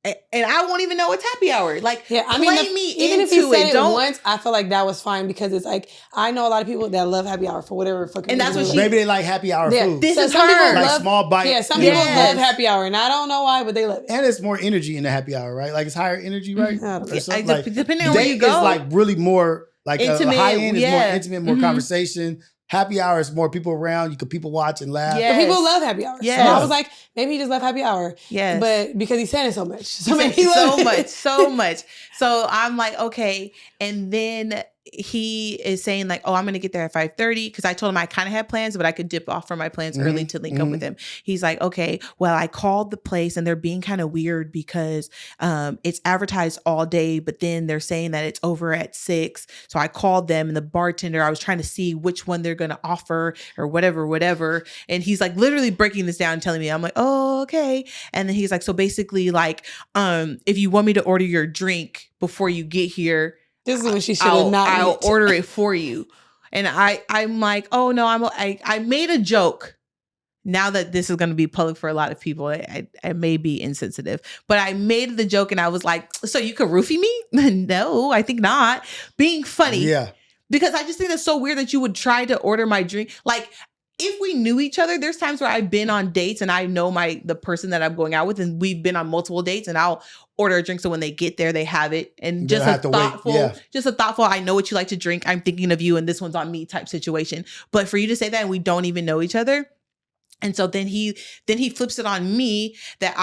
And I won't even know it's happy hour. Like, yeah, I mean, even if you said it once, I feel like that was fine, because it's like, I know a lot of people that love happy hour for whatever fucking reason. And that's what maybe they like happy hour food. This is some her. Like small bites. Yeah, some people love happy hour, and I don't know why, but they love it. And it's more energy in the happy hour, right? Like it's higher energy, right? Depending on where you go. Date is like really more like intimate. A high end is more intimate, more conversation. Happy hour is more people around. You can people watch and laugh. Yes. But people love happy hour. Yes. So I was like, maybe he just loved happy hour. Yes. But because he said it so much. So maybe he loved so much. So I'm like, okay. And then he is saying like, oh, I'm going to get there at 5:30. Because I told him I kind of had plans, but I could dip off from my plans early to link up with him. He's like, okay, well, I called the place and they're being kind of weird because it's advertised all day, but then they're saying that it's over at 6. So I called them, and the bartender, I was trying to see which one they're going to offer or whatever. And he's like literally breaking this down and telling me, I'm like, oh, okay. And then he's like, so basically like, if you want me to order your drink before you get here, This is when she should have not. I'll order it for you. And I'm like, oh no, I made a joke. Now that this is going to be public for a lot of people, I may be insensitive, but I made the joke and I was like, so you could roofie me? No, I think not. Being funny. Yeah. Because I just think that's so weird that you would try to order my drink. Like, if we knew each other, there's times where I've been on dates and I know the person that I'm going out with, and we've been on multiple dates, and I'll order a drink so when they get there, they have it. And just a thoughtful, I know what you like to drink, I'm thinking of you, and this one's on me type situation. But for you to say that and we don't even know each other. And so then he flips it on me that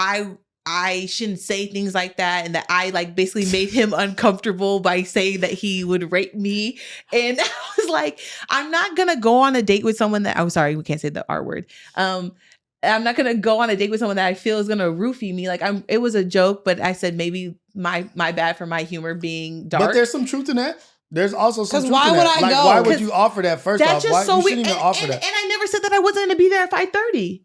I shouldn't say things like that, and that I like basically made him uncomfortable by saying that he would rape me. And I was like, I'm not gonna go on a date with someone that, I'm sorry, we can't say the R word. I'm not gonna go on a date with someone that I feel is gonna roofie me. Like it was a joke, but I said maybe my bad for my humor being dark. But there's some truth in that. There's also some truth why in would that. I Like, go? why would you offer that first That's off? just so you weird. shouldn't even offer that. And I never said that I wasn't going to be there at 5:30.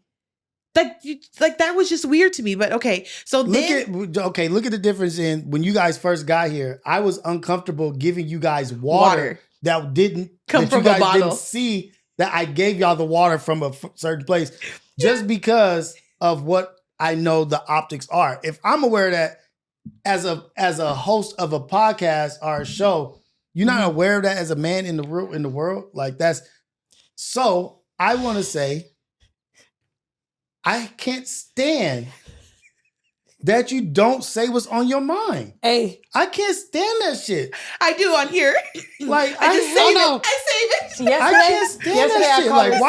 Like that was just weird to me. But okay, so look at the difference in when you guys first got here. I was uncomfortable giving you guys water that didn't come from you guys a bottle. Didn't see that I gave y'all the water from a certain place just because of what I know the optics are. If I'm aware that as a host of a podcast or a show, you're not aware of that as a man in the world. Like that's so. I want to say, I can't stand that you don't say what's on your mind. Hey, I can't stand that shit. I do on here. Like I just save it. I save it. I can't stand that shit. Like,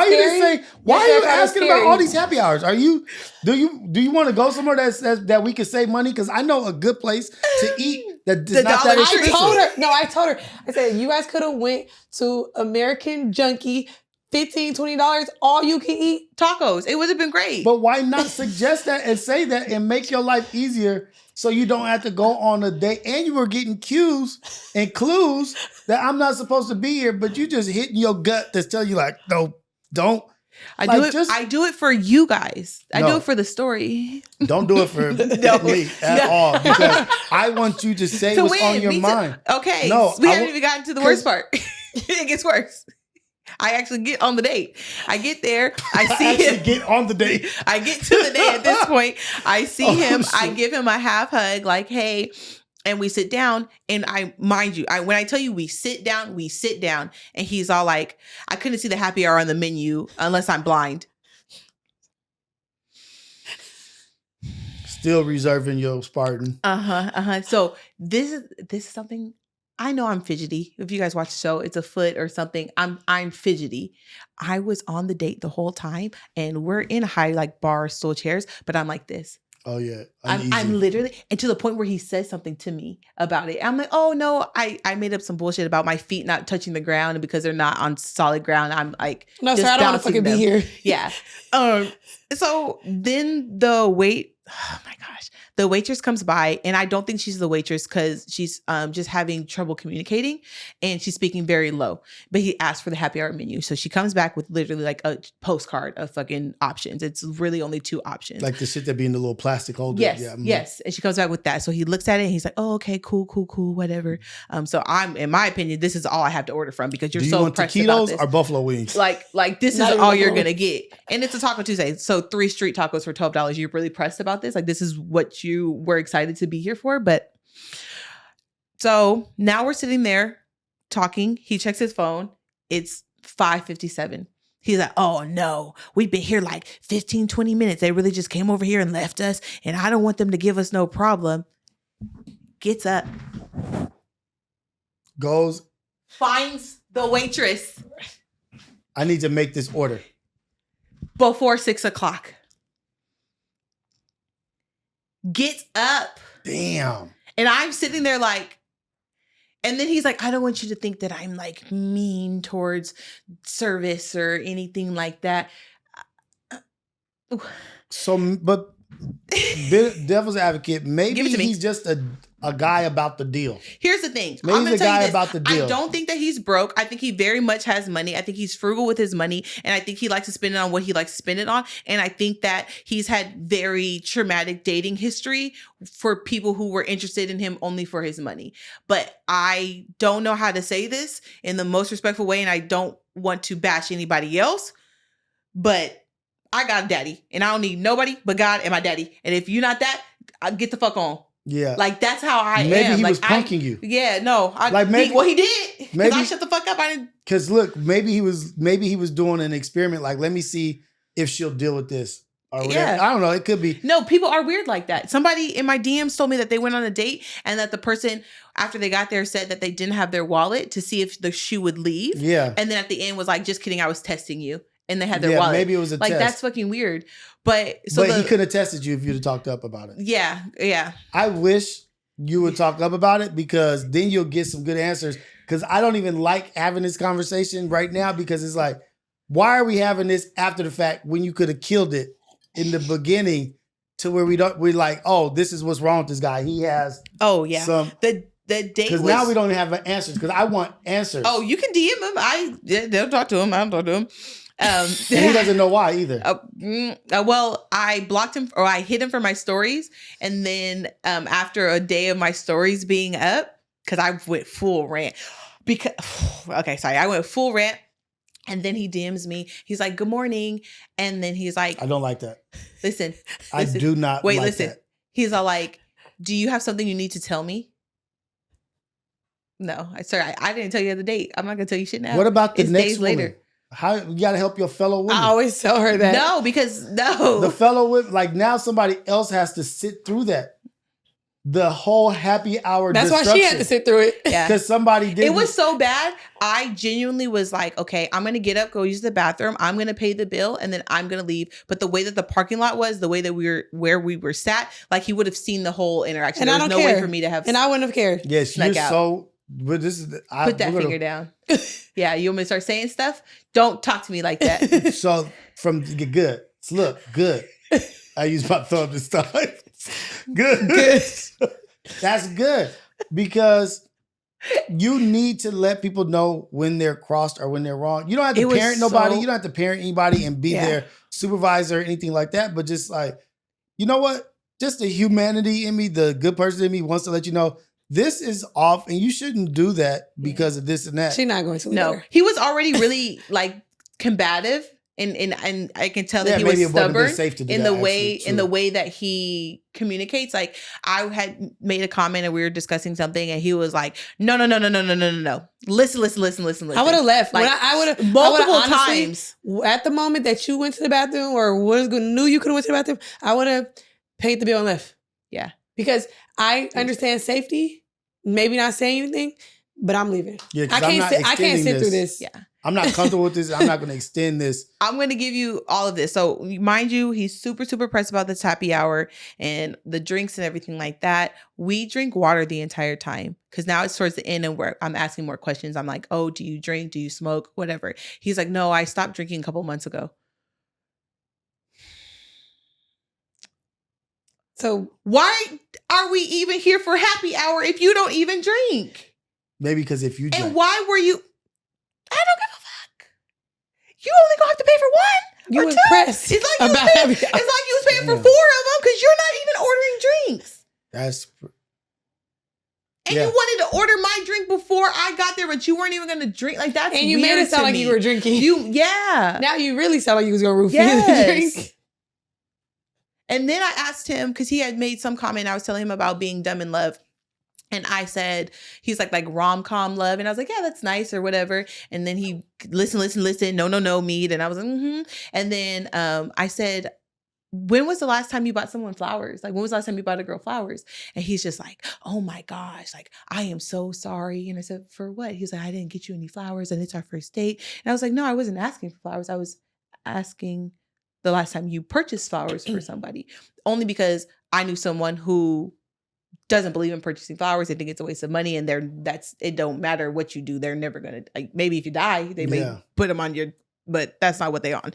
why are you asking about all these happy hours? Do you want to go somewhere that we can save money? Because I know a good place to eat that is not that expensive. I told her. I said, you guys could have went to American Junkie, $15, $20, all you can eat tacos. It would have been great. But why not suggest that and say that and make your life easier so you don't have to go on a date? And you were getting cues and clues that I'm not supposed to be here, but you just hitting your gut that's telling you like, no, don't. I do it for you guys. I do it for the story. Don't do it for me at all, because I want you to say what's on your mind. Okay. No, we haven't even gotten to the worst part. It gets worse. I actually get on the date. I get there. I see him. Get on the date. I get to the date at this point. I see him. Shit. I give him a half hug, like, hey, and we sit down. And when I tell you we sit down. And he's all like, I couldn't see the happy hour on the menu unless I'm blind. Still reserving your Spartan. So this is something. I know I'm fidgety. If you guys watch the show, it's a foot or something. I'm fidgety. I was on the date the whole time, and we're in high like bar stool chairs, but I'm like this. Oh yeah, I'm literally, and to the point where he says something to me about it. I'm like, oh no, I made up some bullshit about my feet not touching the ground, and because they're not on solid ground, I'm like, no, sir, I don't want to fucking be here. Yeah. So then oh my gosh. The waitress comes by, and I don't think she's the waitress because she's just having trouble communicating, and she's speaking very low. But he asked for the happy hour menu. So she comes back with literally like a postcard of fucking options. It's really only 2 options. Like the shit that be in the little plastic holder. Yes, yes. And she comes back with that. So he looks at it and he's like, oh, okay, cool, whatever. So in my opinion, this is all I have to order from because you're so pressed about this. Or buffalo wings? Like this is all you're going to get. And it's a Taco Tuesday. So 3 street tacos for $12. You're really pressed about this? Like this is what you were excited to be here for. But so now we're sitting there talking. He checks his phone. It's 5:57. He's like, oh no, we've been here like 15, 20 minutes. They really just came over here and left us. And I don't want them to give us no problem. Gets up. Goes. Finds the waitress. I need to make this order. Before 6:00. Gets up. Damn. And I'm sitting there like, and then he's like, I don't want you to think that I'm like mean towards service or anything like that. So, but devil's advocate, maybe he's just a guy about the deal. Here's the thing. Maybe I'm he's a guy about the deal. I don't think that he's broke. I think he very much has money. I think he's frugal with his money. And I think he likes to spend it on what he likes to spend it on. And I think that he's had very traumatic dating history for people who were interested in him only for his money. But I don't know how to say this in the most respectful way. And I don't want to bash anybody else. But I got a daddy. And I don't need nobody but God and my daddy. And if you're not that, I'll get the fuck on. Yeah. Like, that's how I am. Maybe he like, was punking you. Yeah, no. He did. Maybe I shut the fuck up. Because look, maybe he was doing an experiment. Like, let me see if she'll deal with this. Or whatever. Yeah. I don't know. It could be. No, people are weird like that. Somebody in my DMs told me that they went on a date and that the person, after they got there, said that they didn't have their wallet to see if the shoe would leave. Yeah. And then at the end was like, just kidding, I was testing you. And they had their wallet. Maybe it was a test. That's fucking weird. But he could have tested you if you'd have talked up about it. Yeah, yeah. I wish you would talk up about it because then you'll get some good answers. Because I don't even like having this conversation right now because it's like, why are we having this after the fact when you could have killed it in the beginning to where we're like, oh, this is what's wrong with this guy. He has some... The date because now we don't have answers because I want answers. Oh, you can DM him. They'll talk to him. I don't talk to him. And he doesn't know why either. Well, I blocked him or I hid him from my stories. And then after a day of my stories being up, because I went full rant. I went full rant. And then he DMs me. He's like, good morning. And then he's like, I don't like that. Listen. I do not Wait, like listen. that. He's all like, do you have something you need to tell me? No, I didn't tell you the other date. I'm not going to tell you shit now. What about the next days woman? later? How you got to help your fellow woman? I always tell her that. No, because the fellow women, like now somebody else has to sit through that. The whole happy hour. That's why she had to sit through it. Yeah, because somebody did. It was so bad. I genuinely was like, okay, I'm gonna get up, go use the bathroom. I'm gonna pay the bill, and then I'm gonna leave. But the way that the parking lot was, the way that where we were sat, like he would have seen the whole interaction. And there I was don't no care. way for me to have. And I wouldn't have cared. Yes, you're so. But this is put that finger down. Yeah, you want me to start saying stuff? Don't talk to me like that. So from good, look good. I use my thumb this time. Good. That's good because you need to let people know when they're crossed or when they're wrong. You don't have to parent nobody. You don't have to parent anybody and be their supervisor or anything like that. But just like, you know what? Just the humanity in me, the good person in me wants to let you know this is off and you shouldn't do that because of this and that. She's not going to. No, he was already really like combative. And I can tell that he was stubborn in the way that he communicates. Like I had made a comment and we were discussing something and he was like, no. Listen. I would have left. Like, I would have multiple times. At the moment that you went to the bathroom or knew you could have went to the bathroom, I would have paid the bill and left. Yeah. Because I understand safety, maybe not saying anything, but I'm leaving. Yeah, I can't sit through this. Yeah. I'm not comfortable with this. I'm not going to extend this. I'm going to give you all of this. So mind you, he's super, super pressed about this happy hour and the drinks and everything like that. We drink water the entire time because now it's towards the end and I'm asking more questions. I'm like, oh, do you drink? Do you smoke? Whatever. He's like, no, I stopped drinking a couple months ago. So why are we even here for happy hour if you don't even drink? Maybe because if you drink. And why were you... I don't give a fuck. You only gonna have to pay for one. You or impressed. Two. It's like you was paying for 4 of them because you're not even ordering drinks. And you wanted to order my drink before I got there, but you weren't even gonna drink. Like that's and you made it sound like you were drinking. Now you really sound like you was gonna roofie the drink. And then I asked him because he had made some comment. I was telling him about being dumb in love. And I said, he's like rom-com love. And I was like, yeah, that's nice or whatever. And then he, listen, no, mead. And I was like, mm-hmm. And then I said, when was the last time you bought someone flowers? Like, when was the last time you bought a girl flowers? And he's just like, oh my gosh, like, I am so sorry. And I said, for what? He's like, I didn't get you any flowers and it's our first date. And I was like, no, I wasn't asking for flowers. I was asking the last time you purchased flowers for somebody. Only because I knew someone who doesn't believe in purchasing flowers. They think it's a waste of money, and it don't matter what you do. They're never gonna, like, maybe if you die, they may put them on your but that's not what they on.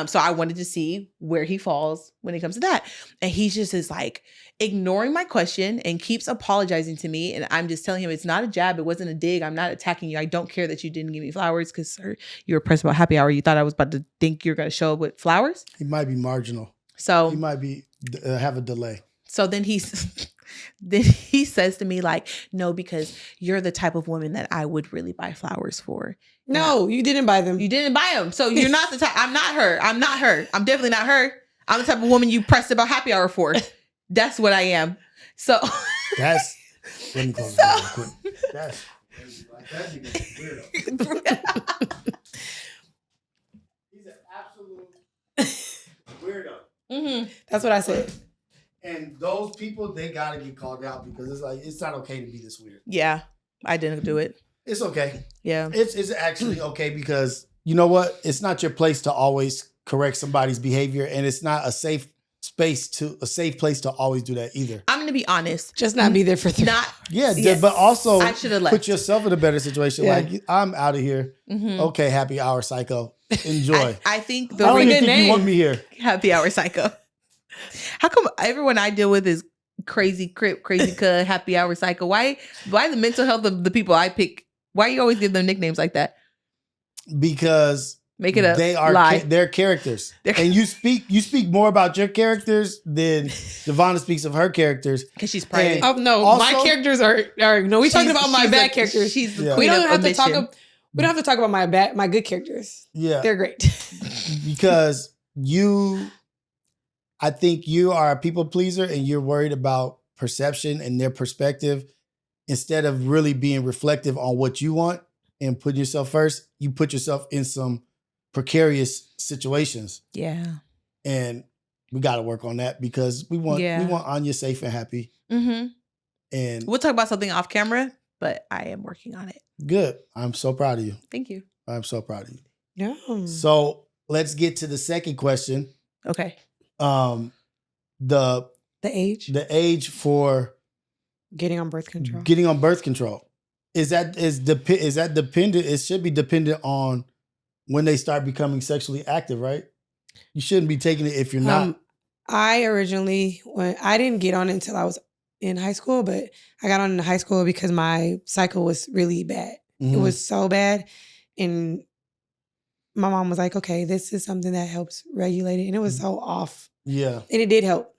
So I wanted to see where he falls when it comes to that. And he just is like ignoring my question and keeps apologizing to me. And I'm just telling him it's not a jab. It wasn't a dig. I'm not attacking you. I don't care that you didn't give me flowers because, sir, you were pressed about happy hour. You thought I was about to think you're going to show up with flowers. He might be marginal. So he might be have a delay. So then then he says to me like, no, because you're the type of woman that I would really buy flowers for. No, you didn't buy them. You didn't buy them. So you're not the type. I'm not her. I'm definitely not her. I'm the type of woman you pressed about happy hour for. That's what I am. So that's let me close real quick. That's weirdo. He's an absolute weirdo. Mm-hmm. That's what I said. And those people, they gotta get called out because it's like it's not okay to be this weird. Yeah, I didn't do it. It's okay. Yeah, it's actually okay because you know what? It's not your place to always correct somebody's behavior, and it's not a safe place to always do that either. I'm gonna be honest. Just not be there for 3 Not yes. But also I should have left. Put yourself in a better situation. Yeah. Like I'm out of here. Mm-hmm. Okay, happy hour psycho. Enjoy. I think I don't even think name. you want me here. Happy hour psycho. How come everyone I deal with is crazy crip, crazy cut, happy hour psycho? Why the mental health of the people I pick? Why you always give them nicknames like that? Because make it up. They are they're characters, and you speak more about your characters than Devonna speaks of her characters because she's private. Oh no, also, my characters are no. We talking about my bad characters. She's the Yeah. queen We don't of have omission. to talk. We don't have to talk about my good characters. Yeah, They're great. because I think you are a people pleaser, and you're worried about perception and their perspective instead of really being reflective on what you want and putting yourself first. You put yourself in some precarious situations. Yeah. And we got to work on that because we want Anya safe and happy. Mm-hmm. And we'll talk about something off camera, but I am working on it. Good. I'm so proud of you. Thank you. I'm so proud of you. Yeah. So let's get to the second question. Okay. The age for getting on birth control. Getting on birth control. Is that dependent? It should be dependent on when they start becoming sexually active, right? You shouldn't be taking it if you're not. I didn't get on it until I was in high school, but I got on in high school because my cycle was really bad. Mm-hmm. It was so bad. And my mom was like, okay, this is something that helps regulate it. And it was so off. Yeah. And it did help.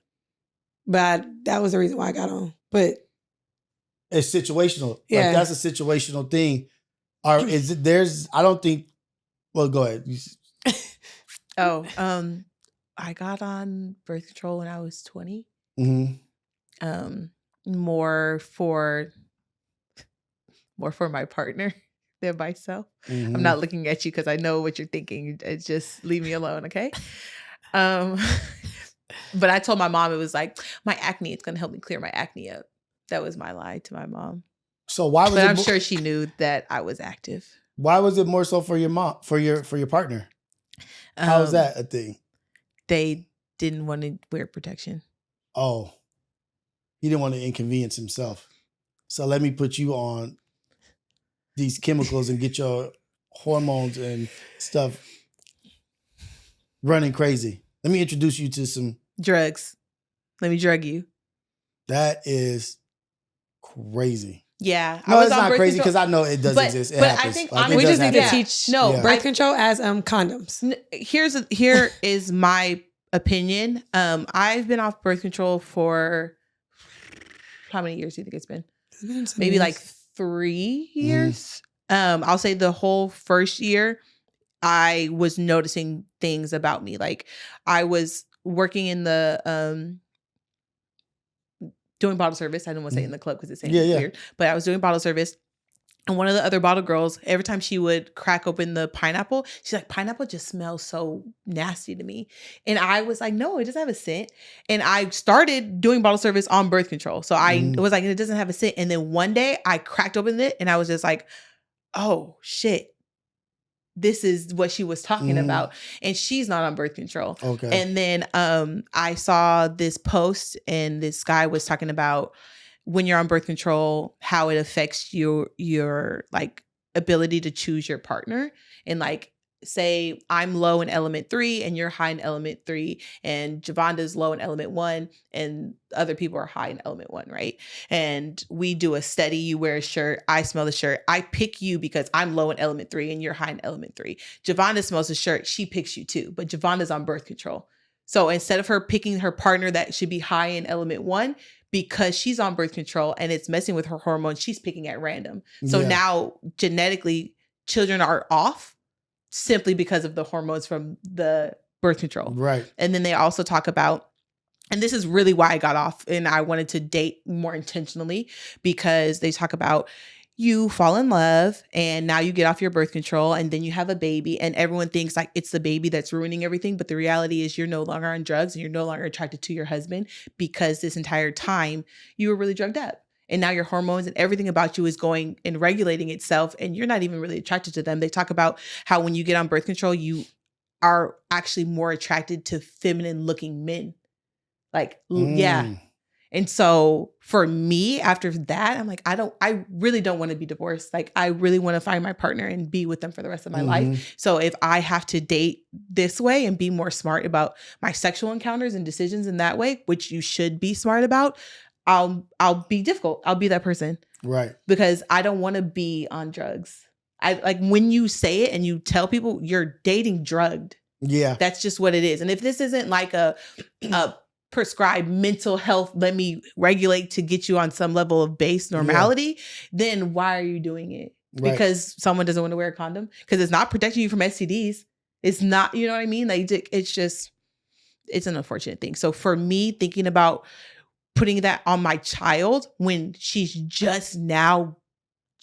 But that was the reason why I got on. But it's situational. Yeah. Like that's a situational thing. Or is it I don't think, well, go ahead. I got on birth control when I was 20. Mm-hmm. More for my partner than myself. Mm-hmm. I'm not looking at you because I know what you're thinking. It's just leave me alone, okay? But I told my mom it was like my acne. It's gonna help me clear my acne up. That was my lie to my mom. So why was but it? I'm sure she knew that I was active. Why was it more so for your mom, for your partner? How is that a thing? They didn't want to wear protection. Oh, he didn't want to inconvenience himself. So let me put you on these chemicals and get your hormones and stuff running crazy. Let me introduce you to some drugs. Let me drug you. That is crazy. Yeah. No, it's not crazy because I know it does exist. But I think we just need to teach birth control as condoms. Here is my opinion. I've been off birth control for how many years do you think it's been? Maybe like 3 years. I'll say the whole first year, I was noticing things about me. Like I was working in the doing bottle service. I didn't want to say in the club because it's weird, but I was doing bottle service. And one of the other bottle girls, every time she would crack open the pineapple, she's like, pineapple just smells so nasty to me. And I was like, no, it doesn't have a scent. And I started doing bottle service on birth control. So I was like, it doesn't have a scent. And then one day I cracked open it and I was just like, oh shit. This is what she was talking about. And she's not on birth control. Okay. And then I saw this post and this guy was talking about when you're on birth control, how it affects your like ability to choose your partner. And like say I'm low in element 3 and you're high in element 3, and Javanda's low in element 1 and other people are high in element 1, right? And we do a study, you wear a shirt, I smell the shirt, I pick you because I'm low in element 3 and you're high in element 3. Javanda smells the shirt, she picks you too, but Javanda's on birth control. So instead of her picking her partner that should be high in element 1, because she's on birth control and it's messing with her hormones, she's picking at random. So now genetically children are off simply because of the hormones from the birth control. Right. And then they also talk about, and this is really why I got off and I wanted to date more intentionally, because they talk about you fall in love and now you get off your birth control and then you have a baby and everyone thinks like it's the baby that's ruining everything. But the reality is you're no longer on drugs and you're no longer attracted to your husband because this entire time you were really drugged up. And now your hormones and everything about you is going and regulating itself and you're not even really attracted to them. They talk about how when you get on birth control, you are actually more attracted to feminine looking men. Like, yeah. And so for me, after that, I'm like, I really don't want to be divorced. Like, I really want to find my partner and be with them for the rest of my life. So if I have to date this way and be more smart about my sexual encounters and decisions in that way, which you should be smart about, I'll be difficult. I'll be that person. Right. Because I don't want to be on drugs. I like when you say it and you tell people you're dating drugged. Yeah. That's just what it is. And if this isn't like a prescribed mental health, let me regulate to get you on some level of base normality, then why are you doing it? Right. Because someone doesn't want to wear a condom? Because it's not protecting you from STDs. It's not, you know what I mean? Like, it's an unfortunate thing. So for me, thinking about putting that on my child when she's just now,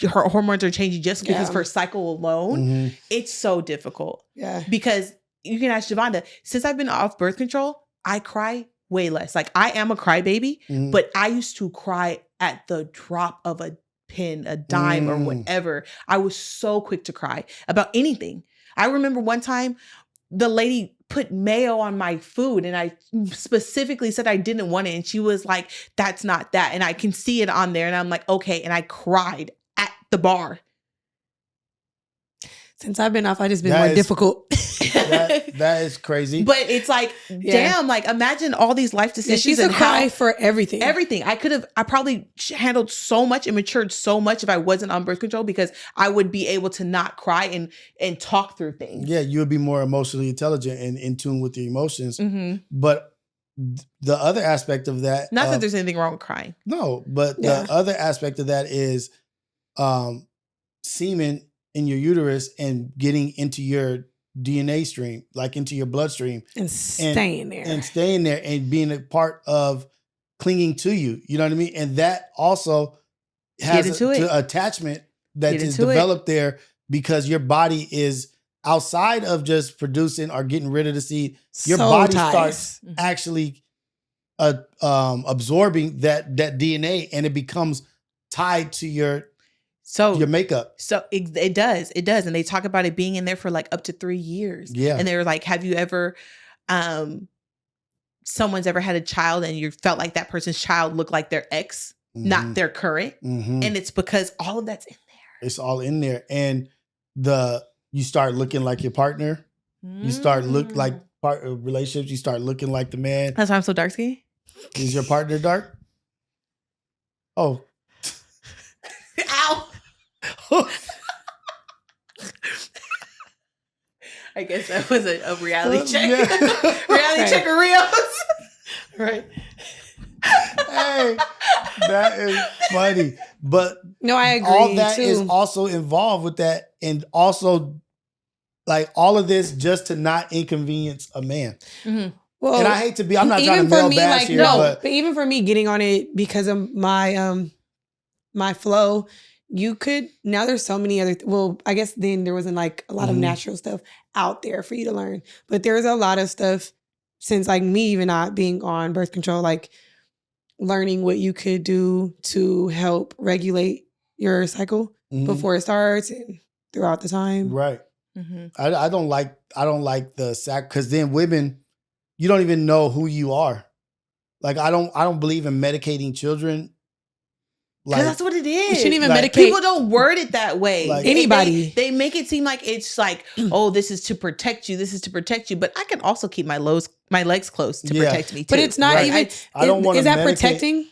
her hormones are changing just because of her cycle alone, it's so difficult. Yeah. Because you can ask Javanda, since I've been off birth control, I cry way less. Like, I am a crybaby, but I used to cry at the drop of a pin, a dime or whatever. I was so quick to cry about anything. I remember one time the lady put mayo on my food and I specifically said I didn't want it. And she was like, that's not that. And I can see it on there. And I'm like, okay. And I cried at the bar. Since I've been off, I just been more difficult. That is crazy. But it's like, damn, like imagine all these life decisions. She's a cry for everything. Everything. I probably handled so much and matured so much if I wasn't on birth control, because I would be able to not cry and talk through things. Yeah, you would be more emotionally intelligent and in tune with your emotions. But the other aspect of that, not that there's anything wrong with crying. No, but the other aspect of that is semen in your uterus and getting into your DNA stream, like into your bloodstream. And staying there. And staying there and being a part of clinging to you. You know what I mean? And that also has an attachment that is developed there because your body is outside of just producing or getting rid of the seed. Your body starts actually absorbing that DNA and it becomes tied to your makeup. So it does. And they talk about it being in there for like up to 3 years. Yeah. And they're like, have you ever, someone's ever had a child and you felt like that person's child looked like their ex, not their current. And it's because all of that's in there. It's all in there. And you start looking like your partner. You start look like part of relationships. You start looking like the man. That's why I'm so dark skinned. Is your partner dark? Oh. Ow. I guess that was a reality check. Reality check of Rios. Right. Hey, that is funny. But no, I agree. All that is also involved with that. And also, like, all of this just to not inconvenience a man. Well, and I hate to be, I'm not trying to male bash here. But even for me getting on it because of my my flow, you could, now there's so many other, I guess then there wasn't like a lot of natural stuff out there for you to learn. But there's a lot of stuff since like me even not being on birth control, like learning what you could do to help regulate your cycle before it starts and throughout the time. Right. I don't like the sac, because then women, you don't even know who you are. Like I don't believe in medicating children Because that's what it is. We shouldn't even medicate. People don't word it that way. Like anybody. They make it seem like it's like, oh, this is to protect you. This is to protect you. But I can also keep my legs close to protect me too. But it's not even. I don't want to. Is that protecting?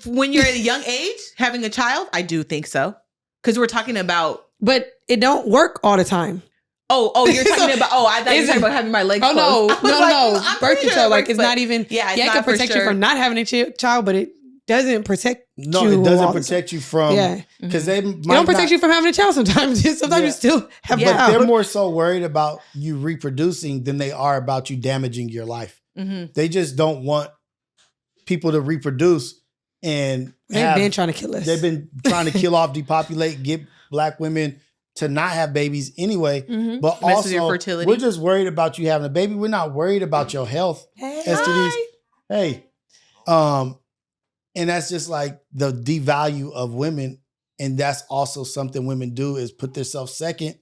When you're at a young age, having a child, I do think so. Because we're talking about. But it don't work all the time. Oh, you're talking about. Oh, I thought you were talking about having my legs closed. No. Birth control, like it's not even. Yeah, it can protect you from not having a child, but it doesn't protect you. No, it doesn't protect you from. Yeah, because they don't protect you from having a child. Sometimes you still have. But they're more so worried about you reproducing than they are about you damaging your life. Mm-hmm. They just don't want people to reproduce, and they've been trying to kill us. They've been trying to kill off, depopulate, get Black women to not have babies anyway. Mm-hmm. But also, your fertility. We're just worried about you having a baby. We're not worried about your health. STDs. Hey. And that's just like the devalue of women. And that's also something women do is put themselves second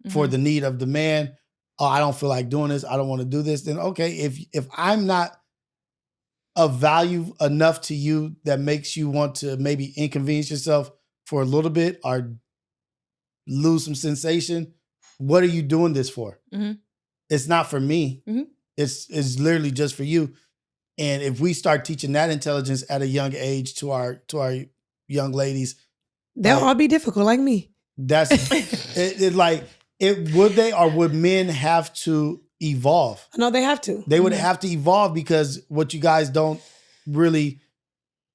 for the need of the man. Oh, I don't feel like doing this. I don't want to do this. Then okay, if I'm not of value enough to you that makes you want to maybe inconvenience yourself for a little bit or lose some sensation, what are you doing this for? Mm-hmm. It's not for me. Mm-hmm. It's literally just for you. And if we start teaching that intelligence at a young age to our young ladies, they'll all be difficult like me. That's would they or would men have to evolve? No, they have to. They would have to evolve because what you guys don't really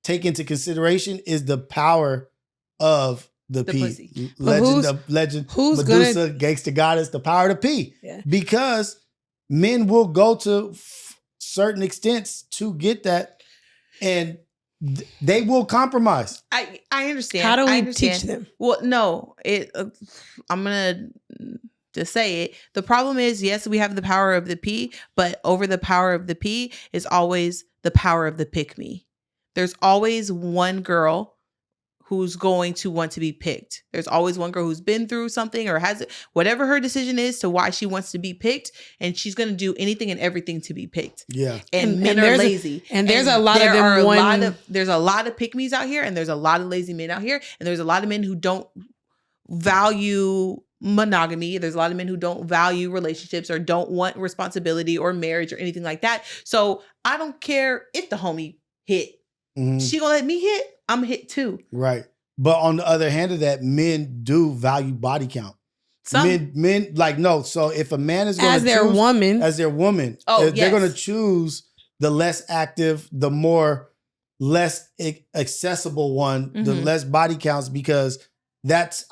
take into consideration is the power of the P. Pussy. Legend, who's Medusa, Gangsta Goddess, the power of the P. Yeah. Because men will go to certain extents to get that, and they will compromise. I understand. How do we teach them? Well, no, I'm gonna just say it. The problem is, yes, we have the power of the P, but over the power of the P is always the power of the pick me. There's always one girl who's going to want to be picked. There's always one girl who's been through something or has whatever her decision is to why she wants to be picked, and she's going to do anything and everything to be picked. Yeah. And men are lazy. There's a lot of them. There's a lot of pick-me's out here, and there's a lot of lazy men out here, and there's a lot of men who don't value monogamy. There's a lot of men who don't value relationships or don't want responsibility or marriage or anything like that. So I don't care if the homie hit. Mm-hmm. She gonna let me hit. I'm hit too. Right. But on the other hand of that, men do value body count. Men like, no. So if a man is going to choose as their woman, they're going to choose the less active, the less accessible one, the less body counts, because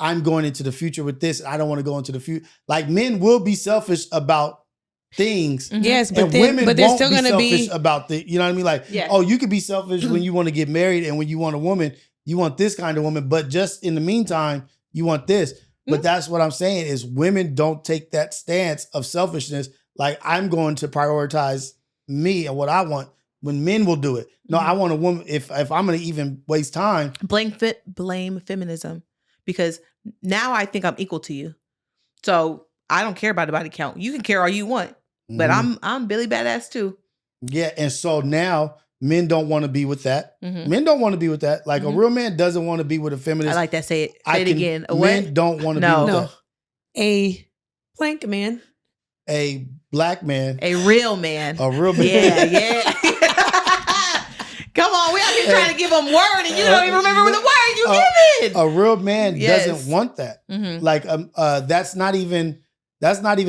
I'm going into the future with this. I don't want to go into the future. Like, men will be selfish about things. Yes, but they're still going to be about you know what I mean? Like, oh, you could be selfish when you want to get married, and when you want a woman, you want this kind of woman, but just in the meantime, you want this. But that's what I'm saying is women don't take that stance of selfishness. Like, I'm going to prioritize me and what I want, when men will do it. No, I want a woman. If I'm going to even waste time. Blame feminism, because now I think I'm equal to you. So I don't care about the body count. You can care all you want, but I'm Billy Badass too. Yeah, and so now men don't want to be with that. Mm-hmm. Men don't want to be with that. Like a real man doesn't want to be with a feminist. I like that. Say it again. Men don't want to be with that. A blank man. A black man. A real man. A real man. Yeah. Come on, we out here trying to give them word, and you don't even remember the word you giving. A real man doesn't want that. Mm-hmm. Like, that's not even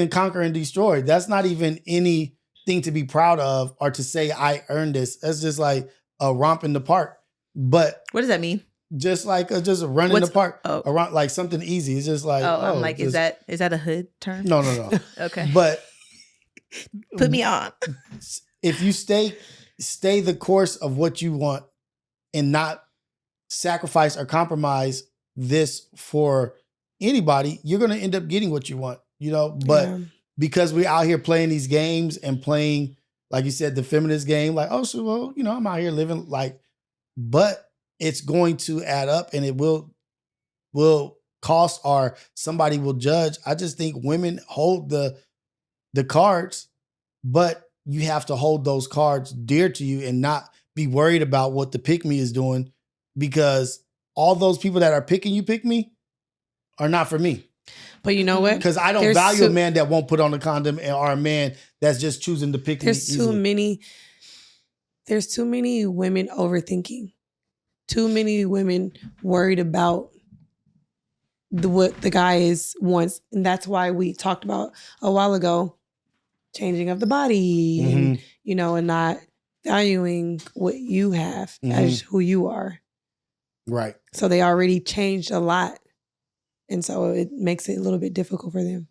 conquer and destroy. That's not even anything to be proud of or to say I earned this. That's just like a romp in the park. But what does that mean? Just like just a run in the park, around like something easy. It's just like I'm like, is that a hood term? No. Okay, but put me on. If you stay the course of what you want and not sacrifice or compromise this for anybody, you're going to end up getting what you want, you know? But because we're out here playing these games and playing, like you said, the feminist game, like, oh, so, well, you know, I'm out here living like, but it's going to add up, and it will cost, or somebody will judge. I just think women hold the cards, but you have to hold those cards dear to you and not be worried about what the pick me is doing, because all those people that are picking you pick me are not for me. But you know what? Because I don't value a man that won't put on a condom or a man that's just choosing to pick me easily. There's too many women overthinking. Too many women worried about what the guy wants. And that's why we talked about a while ago, changing of the body and, and not valuing what you have as who you are. Right. So they already changed a lot. And so it makes it a little bit difficult for them.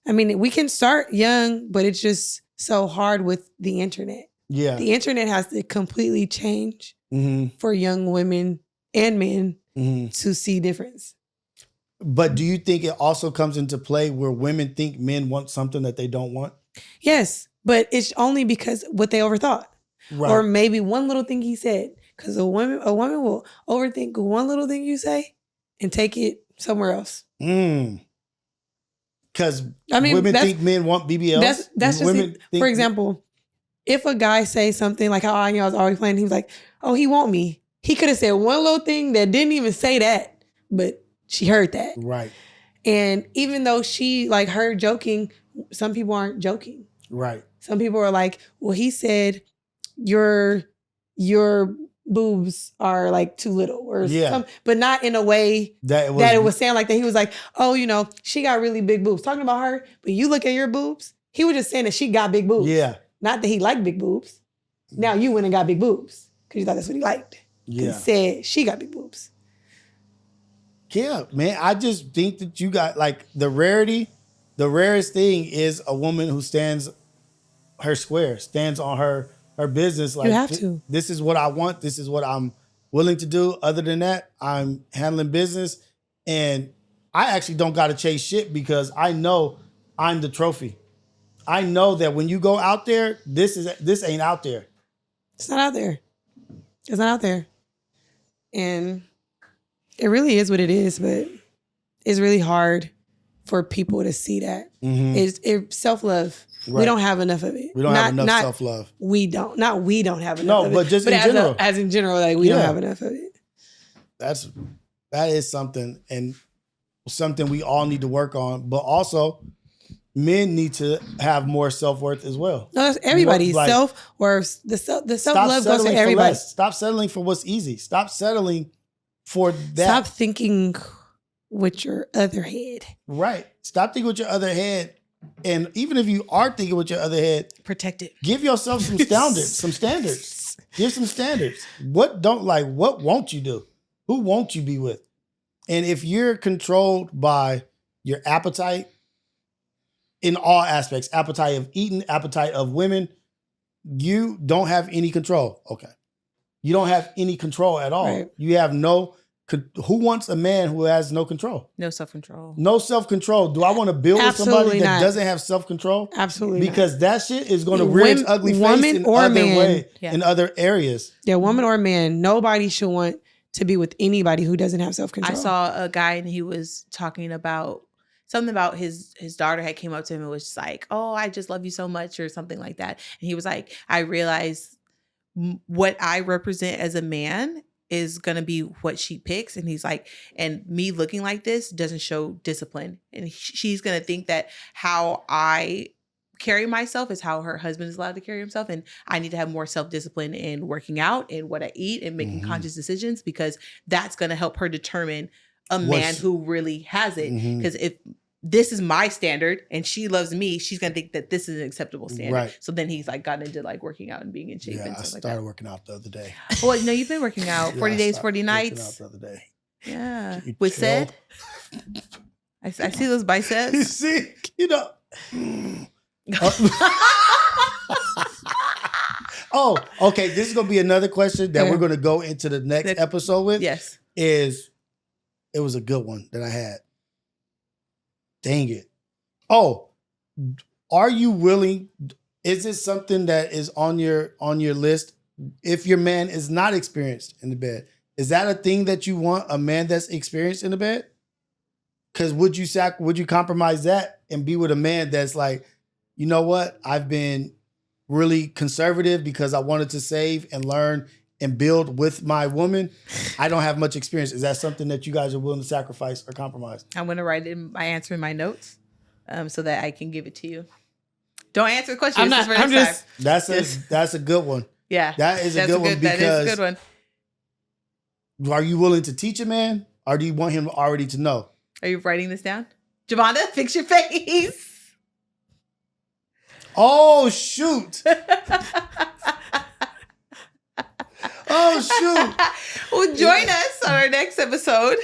I mean, we can start young, but it's just so hard with the internet. Yeah. The internet has to completely change for young women and men to see difference. But do you think it also comes into play where women think men want something that they don't want? Yes, but it's only because what they overthought. Right. Or maybe one little thing he said. Because a woman will overthink one little thing you say and take it somewhere else. Because women think men want BBLs. That's just for example, if a guy says something like how I was always playing, he was like, oh, he want me. He could have said one little thing that didn't even say that, but she heard that. Right. And even though she like heard joking, some people aren't joking. Right. Some people are like, well, he said your boobs are like too little or something, but not in a way that it was saying like that. He was like, oh, she got really big boobs. Talking about her, but you look at your boobs. He was just saying that she got big boobs. Yeah. Not that he liked big boobs. Now you went and got big boobs because you thought that's what he liked. Yeah. He said she got big boobs. Yeah, man. I just think that you got like the rarest thing is a woman who stands her square, stands on her business. Like, you have to. This is what I want. This is what I'm willing to do. Other than that, I'm handling business. And I actually don't got to chase shit because I know I'm the trophy. I know that when you go out there, this ain't out there. It's not out there. It's not out there. And it really is what it is, but it's really hard for people to see that. It's self-love. Right. We don't have enough of it. We don't have enough self-love. We don't have enough of it. No, but just in general. As in general, like we don't have enough of it. That is something, and something we all need to work on. But also, men need to have more self-worth as well. No, that's everybody's self-worth. The self-love goes to everybody. Stop settling for what's easy. Stop settling for that. Stop thinking with your other head. Right. Stop thinking with your other head. And even if you are thinking with your other head, protect it. Give yourself some standards. Give some standards. What won't you do? Who won't you be with? And if you're controlled by your appetite in all aspects, appetite of eating, appetite of women, you don't have any control. Okay. You don't have any control at all. Right. You have who wants a man who has no control? No self-control. No self-control. Do I want to build with somebody that doesn't have self-control? Absolutely because not. That shit is going to rear its ugly face in other areas. Yeah, woman or man, nobody should want to be with anybody who doesn't have self-control. I saw a guy and he was talking about something about his daughter had came up to him and was just like, oh, I just love you so much or something like that. And he was like, I realized what I represent as a man is going to be what she picks. And he's like, and me looking like this doesn't show discipline. And she's going to think that how I carry myself is how her husband is allowed to carry himself. And I need to have more self-discipline in working out and what I eat and making conscious decisions, because that's going to help her determine a man who really has it. Because if this is my standard and she loves me, she's going to think that this is an acceptable standard. Right. So then he's like gotten into like working out and being in shape. Yeah, and stuff I started working out the other day. Well, no, you've been working out 40 days, 40 nights. Working out the other day. Yeah. With said, I see those biceps. You see, Oh, okay. This is going to be another question that we're going to go into the next episode with. Yes. It was a good one that I had. Dang it. Oh, are you willing? Is it something that is on your list? If your man is not experienced in the bed, is that a thing that you want, a man that's experienced in the bed? Because would you compromise that and be with a man that's like, you know what? I've been really conservative because I wanted to save and learn and build with my woman, I don't have much experience. Is that something that you guys are willing to sacrifice or compromise? I'm going to write my answer in my notes so that I can give it to you. Don't answer the question. That's a good one. Yeah. That is a good one because that is a good one. Are you willing to teach a man or do you want him already to know? Are you writing this down? Javonda, fix your face. Oh, shoot. Oh, shoot. Well, join us on our next episode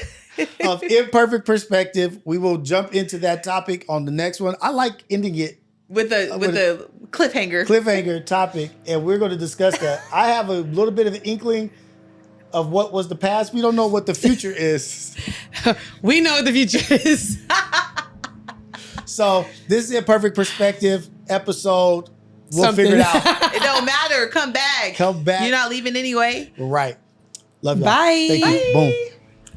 of Imperfect Perspective. We will jump into that topic on the next one. I like ending it with a cliffhanger topic, and we're going to discuss that. I have a little bit of an inkling of what was the past. We don't know what the future is. We know what the future is. So this is Imperfect Perspective episode. We'll figure it out. It don't matter. Come back. Come back. You're not leaving anyway. Right. Love y'all. Bye. Thank you. Boom.